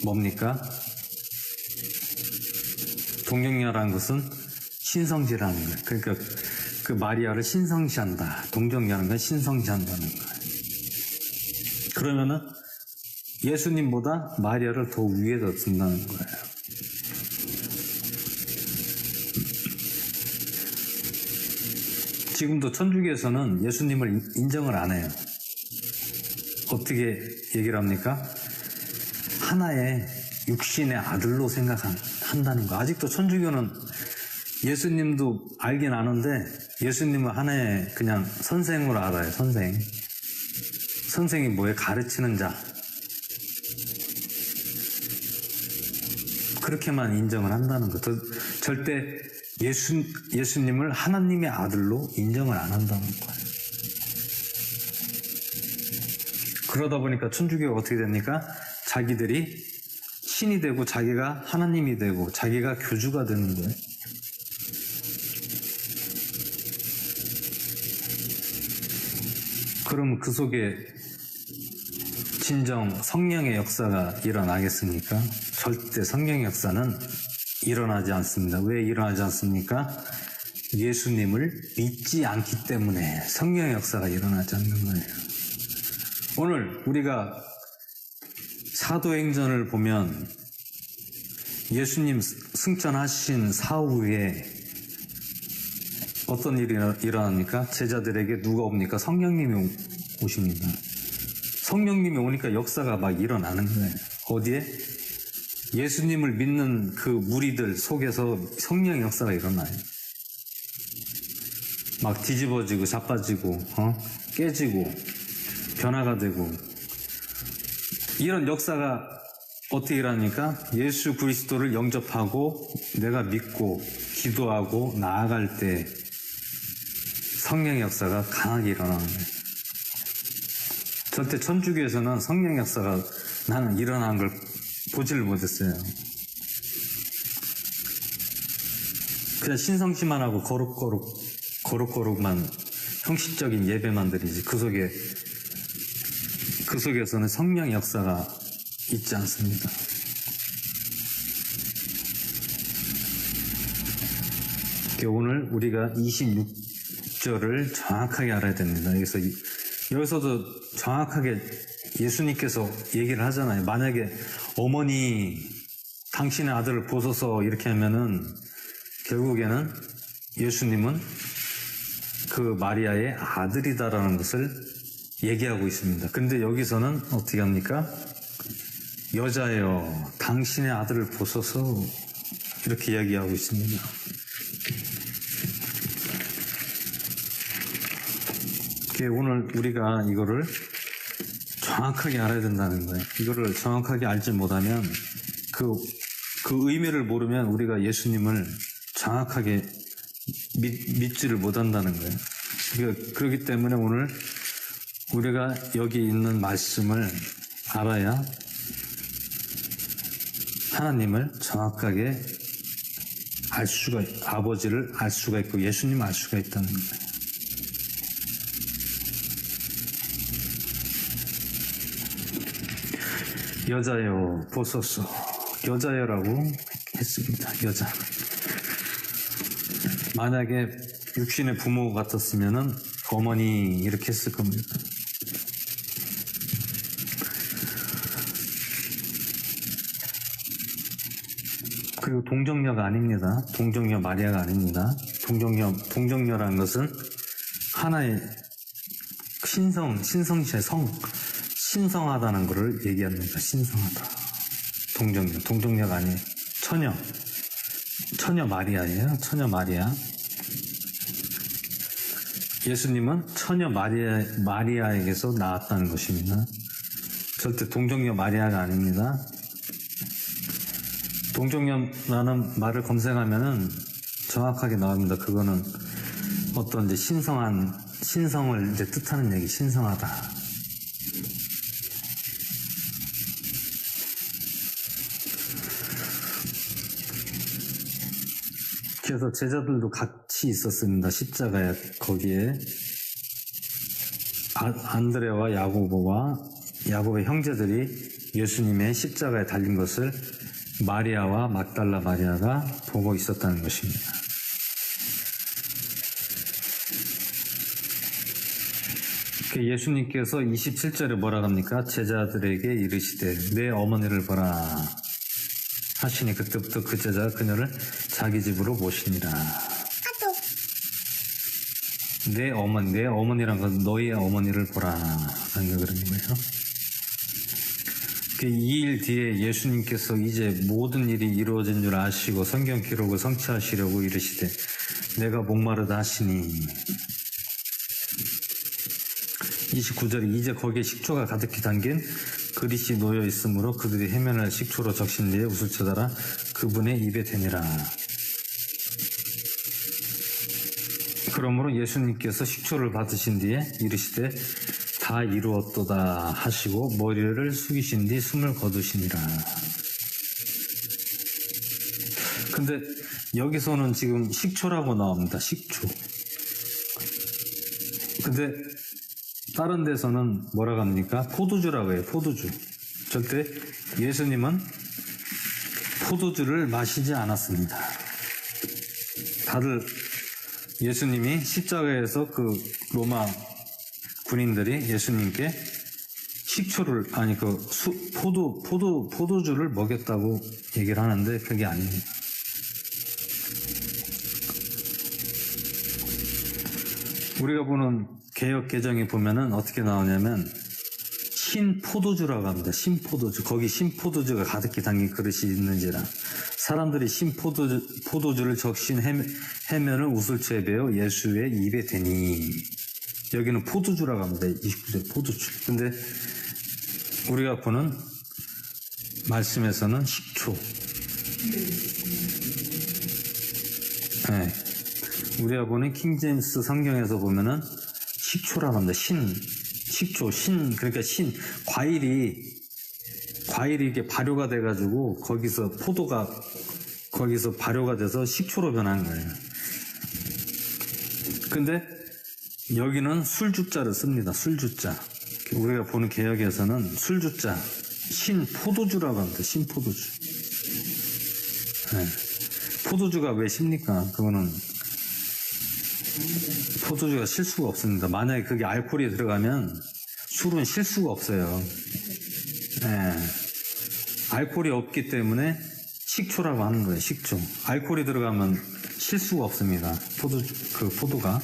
뭡니까? 동정녀라는 것은 신성시라는 거예요. 그러니까 그 마리아를 신성시한다. 동정녀라는 건 신성시한다는 거예요. 그러면은 예수님보다 마리아를 더 위에다 둔다는 거예요. 지금도 천주교에서는 예수님을 인정을 안 해요. 어떻게 얘기를 합니까? 하나의 육신의 아들로 생각한다는 거. 아직도 천주교는 예수님도 알긴 아는데 예수님은 하나의 그냥 선생으로 알아요. 선생이 뭐예요? 가르치는 자. 그렇게만 인정을 한다는 거. 절대 예수님을 하나님의 아들로 인정을 안 한다는 거예요. 그러다 보니까 천주교가 어떻게 됩니까? 자기들이 신이 되고 자기가 하나님이 되고 자기가 교주가 되는 거예요. 그럼 그 속에 진정 성령의 역사가 일어나겠습니까? 절대 성령의 역사는 일어나지 않습니다. 왜 일어나지 않습니까? 예수님을 믿지 않기 때문에 성령의 역사가 일어나지 않는 거예요. 오늘 우리가 사도행전을 보면 예수님 승천하신 사후에 어떤 일이 일어납니까? 제자들에게 누가 옵니까? 성령님이 오십니다. 성령님이 오니까 역사가 막 일어나는 거예요. 어디에? 예수님을 믿는 그 무리들 속에서 성령의 역사가 일어나요. 막 뒤집어지고 자빠지고 깨지고 변화가 되고, 이런 역사가 어떻게 일어납니까? 예수 그리스도를 영접하고 내가 믿고 기도하고 나아갈 때 성령의 역사가 강하게 일어나는 거예요. 절대 천주교에서는 성령의 역사가 나는 일어나는 걸 보지를 못했어요. 그냥 신성시만 하고 거룩만 형식적인 예배만 드리지 그 속에서는 성령의 역사가 있지 않습니다. 오늘 우리가 26절을 정확하게 알아야 됩니다. 여기서도 정확하게 예수님께서 얘기를 하잖아요. 만약에 어머니 당신의 아들을 보소서 이렇게 하면은 결국에는 예수님은 그 마리아의 아들이다라는 것을 얘기하고 있습니다. 근데 여기서는 어떻게 합니까? 여자여 당신의 아들을 보소서 이렇게 이야기하고 있습니다. 오늘 우리가 이거를 정확하게 알아야 된다는 거예요. 이거를 정확하게 알지 못하면 그 의미를 모르면 우리가 예수님을 정확하게 믿지를 못한다는 거예요. 그렇기 때문에 오늘 우리가 여기 있는 말씀을 알아야 하나님을 정확하게 아버지를 알 수가 있고 예수님을 알 수가 있다는 거예요. 여자여 보소서. 여자여라고 했습니다. 여자. 만약에 육신의 부모 같았으면은 어머니 이렇게 했을 겁니다. 그리고 동정녀가 아닙니다. 동정녀 마리아가 아닙니다. 동정녀라는 것은 하나의 신성시의 신성하다는 것을 얘기합니다. 신성하다. 동정녀가 아니에요. 처녀 마리아예요. 처녀 마리아. 예수님은 처녀 마리아에게서 나왔다는 것입니다. 절대 동정녀 마리아가 아닙니다. 동정녀라는 말을 검색하면은 정확하게 나옵니다. 그거는 어떤 이제 신성을 이제 뜻하는 얘기, 신성하다. 그래서 제자들도 같이 있었습니다. 십자가에, 거기에. 안드레와 야고보의 형제들이 예수님의 십자가에 달린 것을 마리아와 막달라 마리아가 보고 있었다는 것입니다. 예수님께서 27절에 뭐라 합니까? 제자들에게 이르시되 내 어머니를 보라 하시니 그때부터 그 제자가 그녀를 자기 집으로 모시니라. 내 어머니란 건 너희의 어머니를 보라 라는 거 그런 거예요. 2일 뒤에 예수님께서 이제 모든 일이 이루어진 줄 아시고 성경 기록을 성취하시려고 이르시되 내가 목마르다 하시니 29절에 이제 거기에 식초가 가득히 담긴 그릇이 놓여 있으므로 그들이 해면을 식초로 적신 뒤에 웃을 쳐다라 그분의 입에 대니라. 그러므로 예수님께서 식초를 받으신 뒤에 이르시되 다 이루었도다 하시고 머리를 숙이신 뒤 숨을 거두시니라. 근데 여기서는 지금 식초라고 나옵니다. 식초. 근데 다른 데서는 뭐라고 합니까? 포도주라고 해요. 포도주. 절대 예수님은 포도주를 마시지 않았습니다. 다들 예수님이 십자가에서 그 로마 군인들이 예수님께 식초를 포도주를 먹였다고 얘기를 하는데 그게 아닙니다. 우리가 보는 개역 개정에 보면은 어떻게 나오냐면 신포도주라고 합니다. 신포도주. 거기 신포도주가 가득히 담긴 그릇이 있는지라. 사람들이 신포도주를 적신 해면을 우슬초에 베어 예수의 입에 대니. 여기는 포도주라고 합니다. 29절 포도주. 근데 우리가 보는 말씀에서는 식초. 네. 우리가 보는 킹제임스 성경에서 보면은 식초라고 합니다. 식초, 그러니까 과일이 이게 발효가 돼가지고 거기서 발효가 돼서 식초로 변한 거예요. 근데 여기는 술주자를 씁니다. 술주자. 우리가 보는 개역에서는 술주자, 신포도주라고 합니다. 신포도주. 네. 포도주가 왜 씁니까? 그거는 포도주가 실 수가 없습니다. 만약에 그게 알코올이 들어가면 술은 실 수가 없어요. 네. 알코올이 없기 때문에 식초라고 하는 거예요. 식초. 알코올이 들어가면 실 수가 없습니다. 포도가.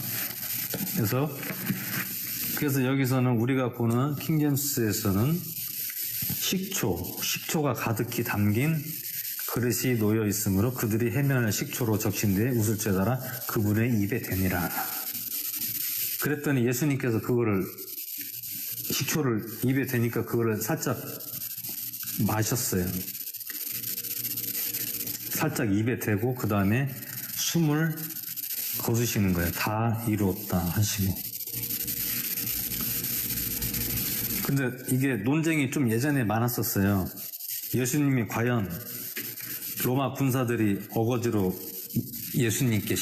그래서 여기서는 우리가 보는 킹제임스에서는 식초가 가득히 담긴 그릇이 놓여 있으므로 그들이 해면을 식초로 적신 뒤에 우슬초에 달아 그분의 입에 대니라. 그랬더니 예수님께서 식초를 입에 대니까 그거를 살짝 마셨어요. 살짝 입에 대고 그 다음에 숨을 거두시는 거예요. 다 이루었다 하시고. 근데 이게 논쟁이 좀 예전에 많았었어요. 예수님이 과연 로마 군사들이 어거지로 예수님께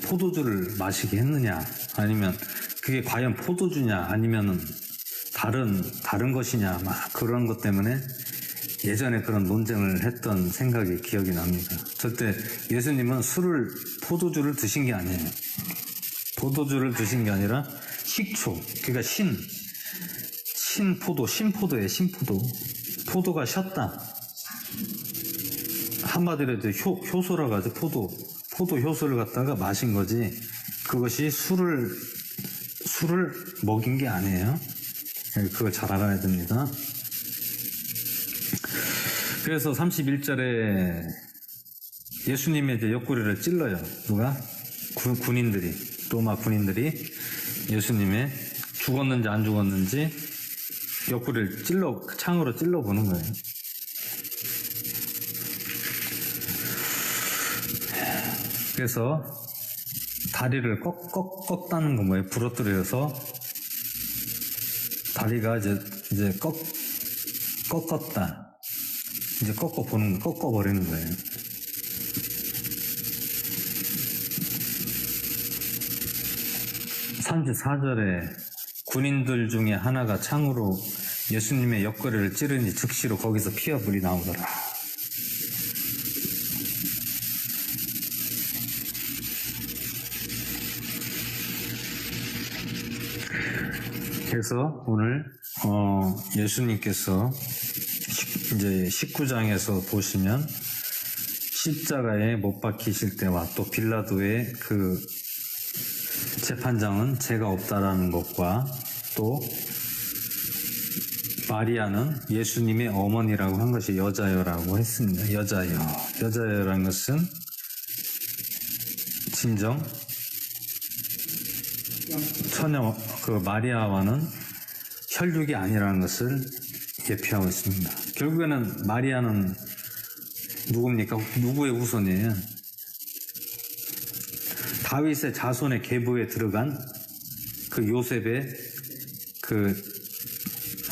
포도주를 마시게 했느냐, 아니면 그게 과연 포도주냐, 아니면은 다른 것이냐, 막 그런 것 때문에 예전에 그런 논쟁을 했던 생각이 기억이 납니다. 절대 예수님은 포도주를 드신 게 아니에요. 포도주를 드신 게 아니라 식초, 그러니까 신포도예요. 포도가 셨다. 한마디로 해도 효소라고 하죠. 포도 효소를 갖다가 마신 거지 그것이 술을 먹인 게 아니에요. 그걸 잘 알아야 됩니다. 그래서 31절에 예수님의 이제 옆구리를 찔러요. 누가? 군인들이, 로마 군인들이 예수님의 죽었는지 안 죽었는지 옆구리를 창으로 찔러보는 거예요. 그래서 다리를 꺾다는 건 뭐예요? 부러뜨려서 다리가 이제 꺾었다. 이제 꺾어버리는 거예요. (34절에) 군인들 중에 하나가 창으로 예수님의 옆구리를 찌르니 즉시로 거기서 피와 불이 나오더라. 그래서 오늘 예수님께서 이제 19장에서 보시면 십자가에 못 박히실 때와 또 빌라도의 그 재판장은 죄가 없다라는 것과 또 마리아는 예수님의 어머니라고 한 것이 여자여라고 했습니다. 여자여라는 것은 진정 처녀 그 마리아와는 혈육이 아니라는 것을 예표하고 있습니다. 결국에는 마리아는 누굽니까? 누구의 후손이에요? 다윗의 자손의 계보에 들어간 그 요셉의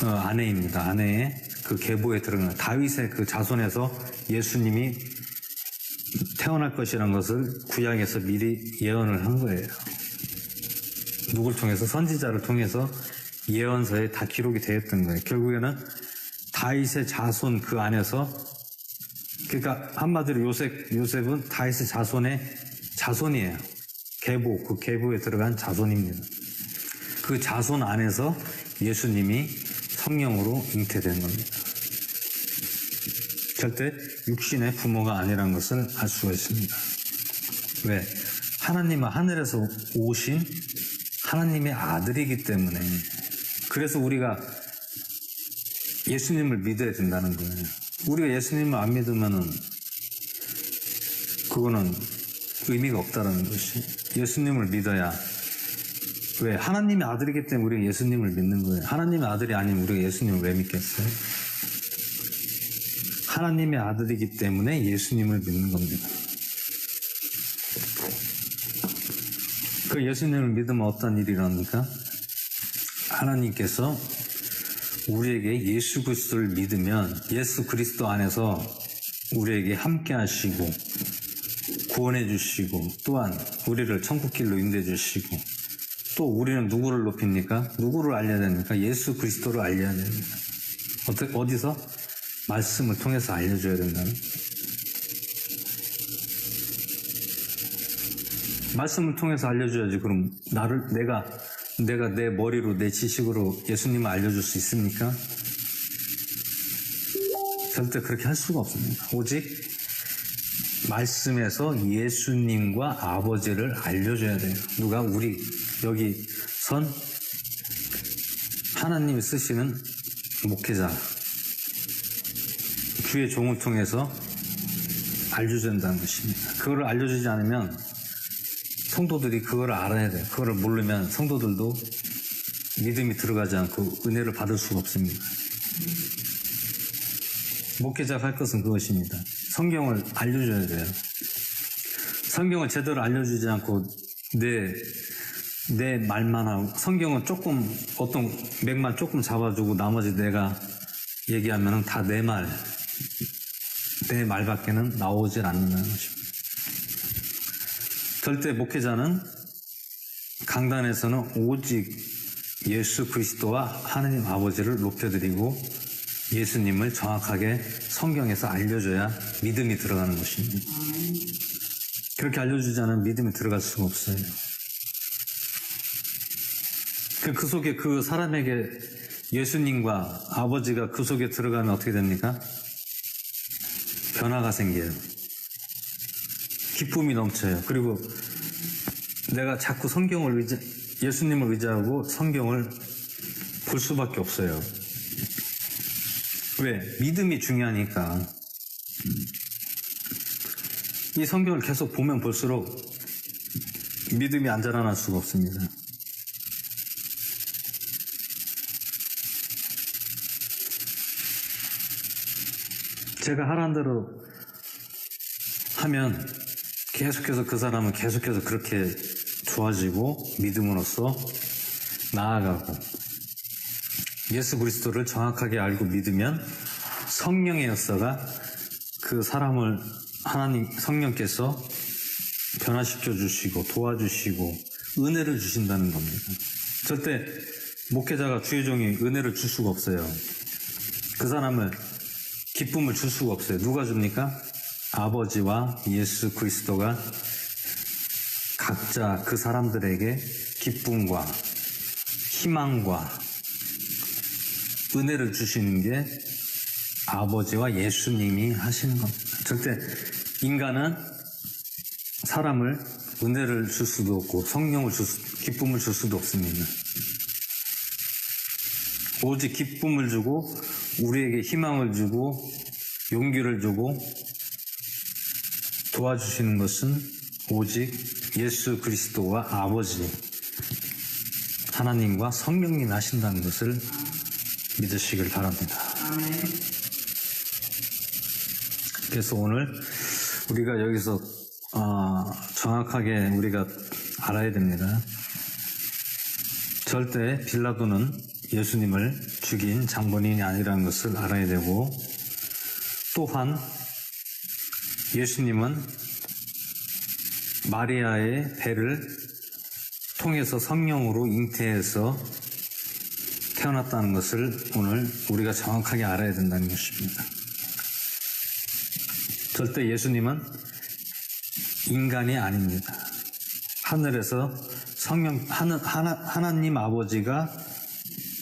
아내입니다. 아내의 그 계보에 들어간 다윗의 그 자손에서 예수님이 태어날 것이라는 것을 구약에서 미리 예언을 한 거예요. 누굴 통해서? 선지자를 통해서 예언서에 다 기록이 되었던 거예요. 결국에는 다윗의 자손 그 안에서, 그러니까 한마디로 요셉은 다윗의 자손의 자손이에요. 계보, 그 계보에 들어간 자손입니다. 그 자손 안에서 예수님이 성령으로 잉태된 겁니다. 절대 육신의 부모가 아니라는 것을 알 수가 있습니다. 왜? 하나님은 하늘에서 오신 하나님의 아들이기 때문에. 그래서 우리가 예수님을 믿어야 된다는 거예요. 우리가 예수님을 안 믿으면은 그거는 의미가 없다는 것이. 예수님을 믿어야. 왜? 하나님의 아들이기 때문에 우리가 예수님을 믿는 거예요. 하나님의 아들이 아니면 우리가 예수님을 왜 믿겠어요? 하나님의 아들이기 때문에 예수님을 믿는 겁니다. 그 예수님을 믿으면 어떤 일이 일어납니까? 하나님께서 우리에게 예수 그리스도를 믿으면 예수 그리스도 안에서 우리에게 함께 하시고 구원해 주시고 또한 우리를 천국길로 인도해 주시고 또 우리는 누구를 높입니까? 누구를 알려야 됩니까? 예수 그리스도를 알려야 됩니다. 어디서? 말씀을 통해서 알려줘야 된다는. 말씀을 통해서 알려줘야지. 그럼 내가 내 머리로 내 지식으로 예수님을 알려줄 수 있습니까? 절대 그렇게 할 수가 없습니다. 오직 말씀에서 예수님과 아버지를 알려줘야 돼요. 누가? 우리 여기 선 하나님이 쓰시는 목회자 주의 종을 통해서 알려줘야 된다는 것입니다. 그거를 알려주지 않으면 성도들이 그거를 알아야 돼요. 그거를 모르면 성도들도 믿음이 들어가지 않고 은혜를 받을 수가 없습니다. 목회자가 할 것은 그것입니다. 성경을 알려줘야 돼요. 성경을 제대로 알려주지 않고 내 말만 하고, 성경은 조금 어떤 맥만 조금 잡아주고 나머지 내가 얘기하면 다 내 말밖에는 나오질 않는다는 것입니다. 절대 목회자는 강단에서는 오직 예수 그리스도와 하나님 아버지를 높여드리고 예수님을 정확하게 성경에서 알려줘야 믿음이 들어가는 것입니다. 그렇게 알려주지 않으면 믿음이 들어갈 수가 없어요. 그 속에 그 사람에게 예수님과 아버지가 그 속에 들어가면 어떻게 됩니까? 변화가 생겨요. 기쁨이 넘쳐요. 그리고 내가 자꾸 예수님을 의지하고 성경을 볼 수밖에 없어요. 왜? 믿음이 중요하니까. 이 성경을 계속 보면 볼수록 믿음이 안 자라날 수가 없습니다. 제가 하라는 대로 하면 계속해서 그 사람은 계속해서 그렇게 좋아지고 믿음으로써 나아가고, 예수 그리스도를 정확하게 알고 믿으면 성령의 역사가 그 사람을 성령께서 변화시켜 주시고 도와주시고 은혜를 주신다는 겁니다. 절대 목회자가 주의 종이 은혜를 줄 수가 없어요. 그 사람을 기쁨을 줄 수가 없어요. 누가 줍니까? 아버지와 예수 그리스도가 각자 그 사람들에게 기쁨과 희망과 은혜를 주시는 게 아버지와 예수님이 하시는 겁니다. 절대 인간은 사람을 은혜를 줄 수도 없고 기쁨을 줄 수도 없습니다. 오직 기쁨을 주고 우리에게 희망을 주고 용기를 주고 도와주시는 것은 오직 예수 그리스도와 아버지 하나님과 성령님이 하신다는 것을 믿으시길 바랍니다. 그래서 오늘 우리가 여기서 정확하게 우리가 알아야 됩니다. 절대 빌라도는 예수님을 죽인 장본인이 아니라는 것을 알아야 되고, 또한 예수님은 마리아의 배를 통해서 성령으로 잉태해서 태어났다는 것을 오늘 우리가 정확하게 알아야 된다는 것입니다. 절대 예수님은 인간이 아닙니다. 하늘에서 하나님 아버지가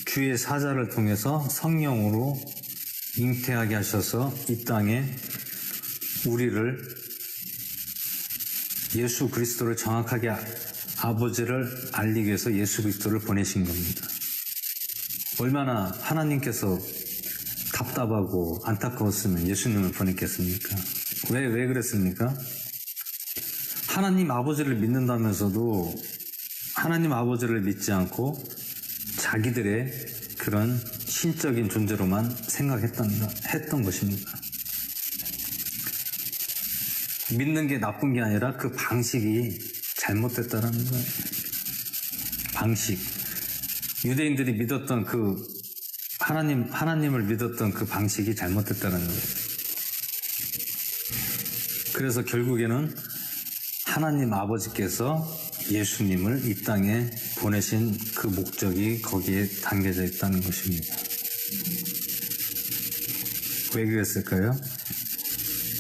주의 사자를 통해서 성령으로 잉태하게 하셔서 이 땅에 우리를 예수 그리스도를 정확하게 아버지를 알리기 위해서 예수 그리스도를 보내신 겁니다. 얼마나 하나님께서 답답하고 안타까웠으면 예수님을 보냈겠습니까? 왜 그랬습니까? 하나님 아버지를 믿는다면서도 하나님 아버지를 믿지 않고 자기들의 그런 신적인 존재로만 했던 것입니다. 믿는 게 나쁜 게 아니라 그 방식이 잘못됐다라는 거예요. 방식. 유대인들이 믿었던 그 하나님을 믿었던 그 방식이 잘못됐다는 거예요. 그래서 결국에는 하나님 아버지께서 예수님을 이 땅에 보내신 그 목적이 거기에 담겨져 있다는 것입니다. 왜 그랬을까요?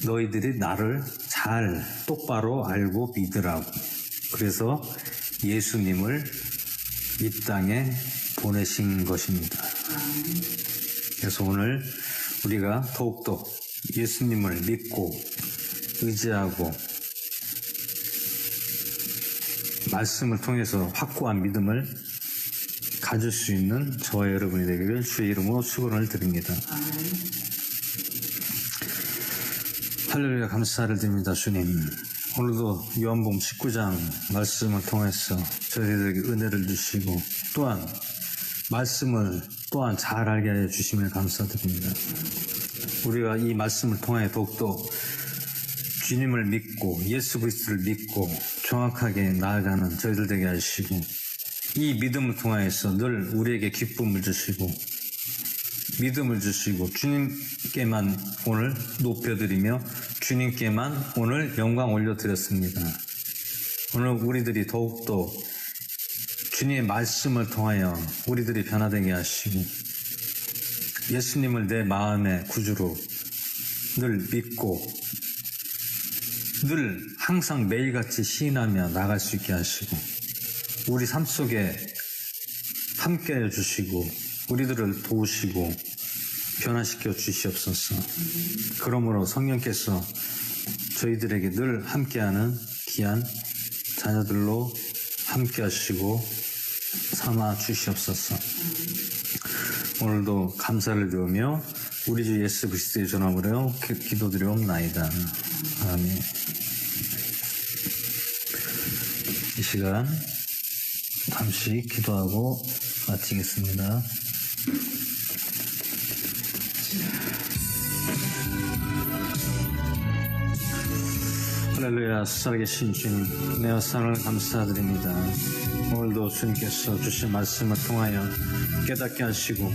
너희들이 나를 잘 똑바로 알고 믿으라고. 그래서 예수님을 이 땅에 보내신 것입니다. 그래서 오늘 우리가 더욱더 예수님을 믿고 의지하고 말씀을 통해서 확고한 믿음을 가질 수 있는 저와 여러분이 되기를 주의 이름으로 축원을 드립니다. 할렐루야, 감사를 드립니다. 주님, 오늘도 요한복음 19장 말씀을 통해서 저희들에게 은혜를 주시고 또한 말씀을 또한 잘 알게 하여 주심을 감사드립니다. 우리가 이 말씀을 통해 더욱더 주님을 믿고 예수 그리스도를 믿고 정확하게 나아가는 저희들 되게 하시고, 이 믿음을 통하여서 늘 우리에게 기쁨을 주시고 믿음을 주시고 주님께만 오늘 높여드리며 주님께만 오늘 영광 올려드렸습니다. 오늘 우리들이 더욱더 주님의 말씀을 통하여 우리들이 변화되게 하시고 예수님을 내 마음의 구주로 늘 믿고 늘 항상 매일같이 시인하며 나갈 수 있게 하시고 우리 삶 속에 함께하여 주시고 우리들을 도우시고 변화시켜 주시옵소서. 그러므로 성령께서 저희들에게 늘 함께하는 귀한 자녀들로 함께하시고 삼아 주시옵소서. 오늘도 감사를 드리며 우리 주 예수 그리스도의 전함으로 기도드리옵나이다. 아멘. 이 시간 잠시 기도하고 마치겠습니다. 할렐루야. 살아계신 주님, 내 사랑을 감사드립니다. 오늘도 주님께서 주신 말씀을 통하여 깨닫게 하시고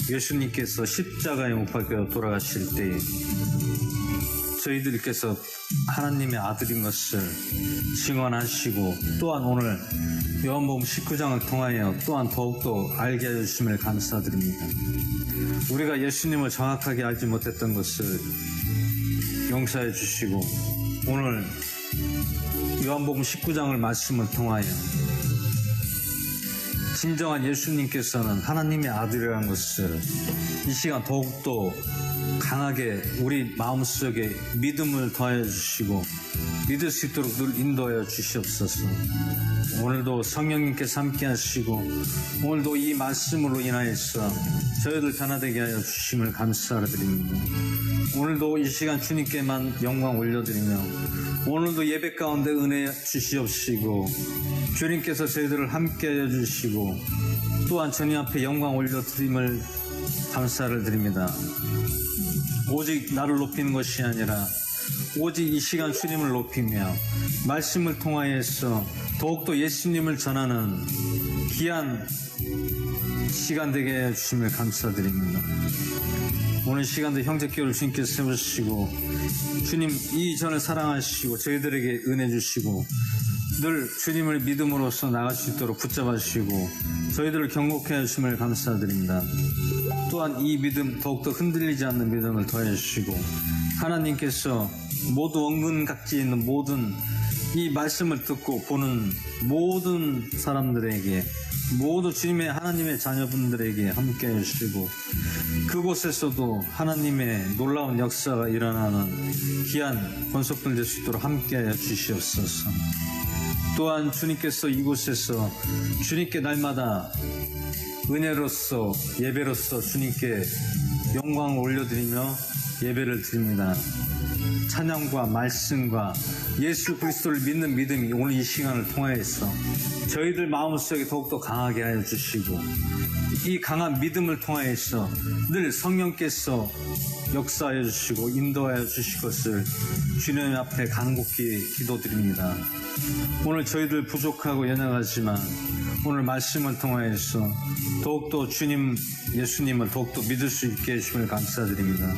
예수님께서 십자가에 못 박혀 돌아가실 때에 저희들께서 하나님의 아들인 것을 증언하시고 또한 오늘 요한복음 19장을 통하여 또한 더욱더 알게 해주심을 감사드립니다. 우리가 예수님을 정확하게 알지 못했던 것을 용서해 주시고 오늘 요한복음 19장을 말씀을 통하여 진정한 예수님께서는 하나님의 아들이라는 것을 이 시간 더욱더 강하게 우리 마음속에 믿음을 더해 주시고 믿을 수 있도록 늘 인도하여 주시옵소서. 오늘도 성령님께서 함께 하시고 오늘도 이 말씀으로 인하여서 저희들 변화되게 하여 주심을 감사드립니다. 오늘도 이 시간 주님께만 영광 올려드리며 오늘도 예배 가운데 은혜 주시옵시고 주님께서 저희들을 함께 해주시고 또한 주님 앞에 영광 올려드림을 감사를 드립니다. 오직 나를 높이는 것이 아니라 오직 이 시간 주님을 높이며 말씀을 통하여서 더욱더 예수님을 전하는 귀한 시간 되게 해주심을 감사드립니다. 오늘 시간도 형제교회를 주님께서 세우시고 주님 이전을 사랑하시고 저희들에게 은혜 주시고 늘 주님을 믿음으로써 나갈 수 있도록 붙잡아 주시고 저희들을 경고케 하심을 감사드립니다. 또한 이 믿음 더욱더 흔들리지 않는 믿음을 더해 주시고 하나님께서 모두 원근각지에 있는 모든 이 말씀을 듣고 보는 모든 사람들에게 모두 주님의 하나님의 자녀분들에게 함께 해주시고 그곳에서도 하나님의 놀라운 역사가 일어나는 귀한 권속들 될 수 있도록 함께 해주시옵소서. 또한 주님께서 이곳에서 주님께 날마다 은혜로서 예배로서 주님께 영광을 올려드리며 예배를 드립니다. 찬양과 말씀과 예수 그리스도를 믿는 믿음이 오늘 이 시간을 통하여서 저희들 마음속에 더욱더 강하게 하여 주시고 이 강한 믿음을 통하여서 늘 성령께서 역사하여 주시고 인도하여 주실 것을 주님 앞에 간곡히 기도드립니다. 오늘 저희들 부족하고 연약하지만 오늘 말씀을 통하여서 더욱더 주님 예수님을 더욱더 믿을 수 있게 해주심을 감사드립니다.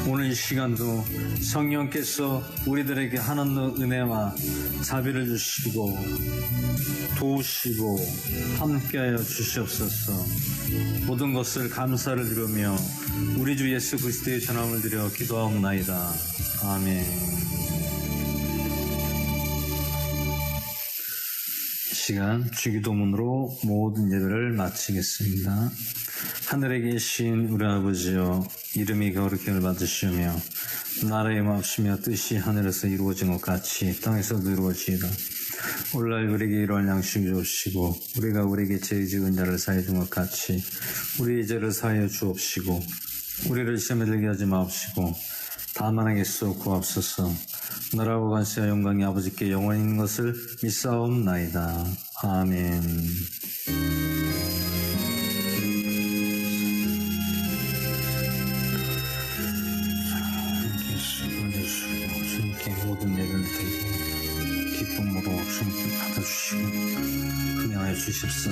오늘 이 시간도 성령께서 우리들에게 하나님의 은혜와 자비를 주시고 도우시고 함께하여 주시옵소서. 모든 것을 감사를 드리며 우리 주 예수 그리스도의 전함을 드려 기도하옵나이다. 아멘. 시간 주기도문으로 모든 예배를 마치겠습니다. 하늘에 계신 우리 아버지여 이름이 거룩히 받으시며 나라의 마옵시며 뜻이 하늘에서 이루어진 것 같이 땅에서도 이루어지이다. 오늘날 우리에게 이러한 양식을 주옵시고 우리가 우리에게 죄 지은 자를 사하여 준 것 같이 우리의 죄를 사하여 주옵시고 우리를 시험에 들게 하지 마옵시고 다만 하겠소 구하옵소서. 나라와 관세와 영광이 아버지께 영원히 있는 것을 믿사옵나이다. 아멘. 주님께 모든 예배를 드리고 기쁨으로 주님께 받아주시고 그냥하여 주십소서.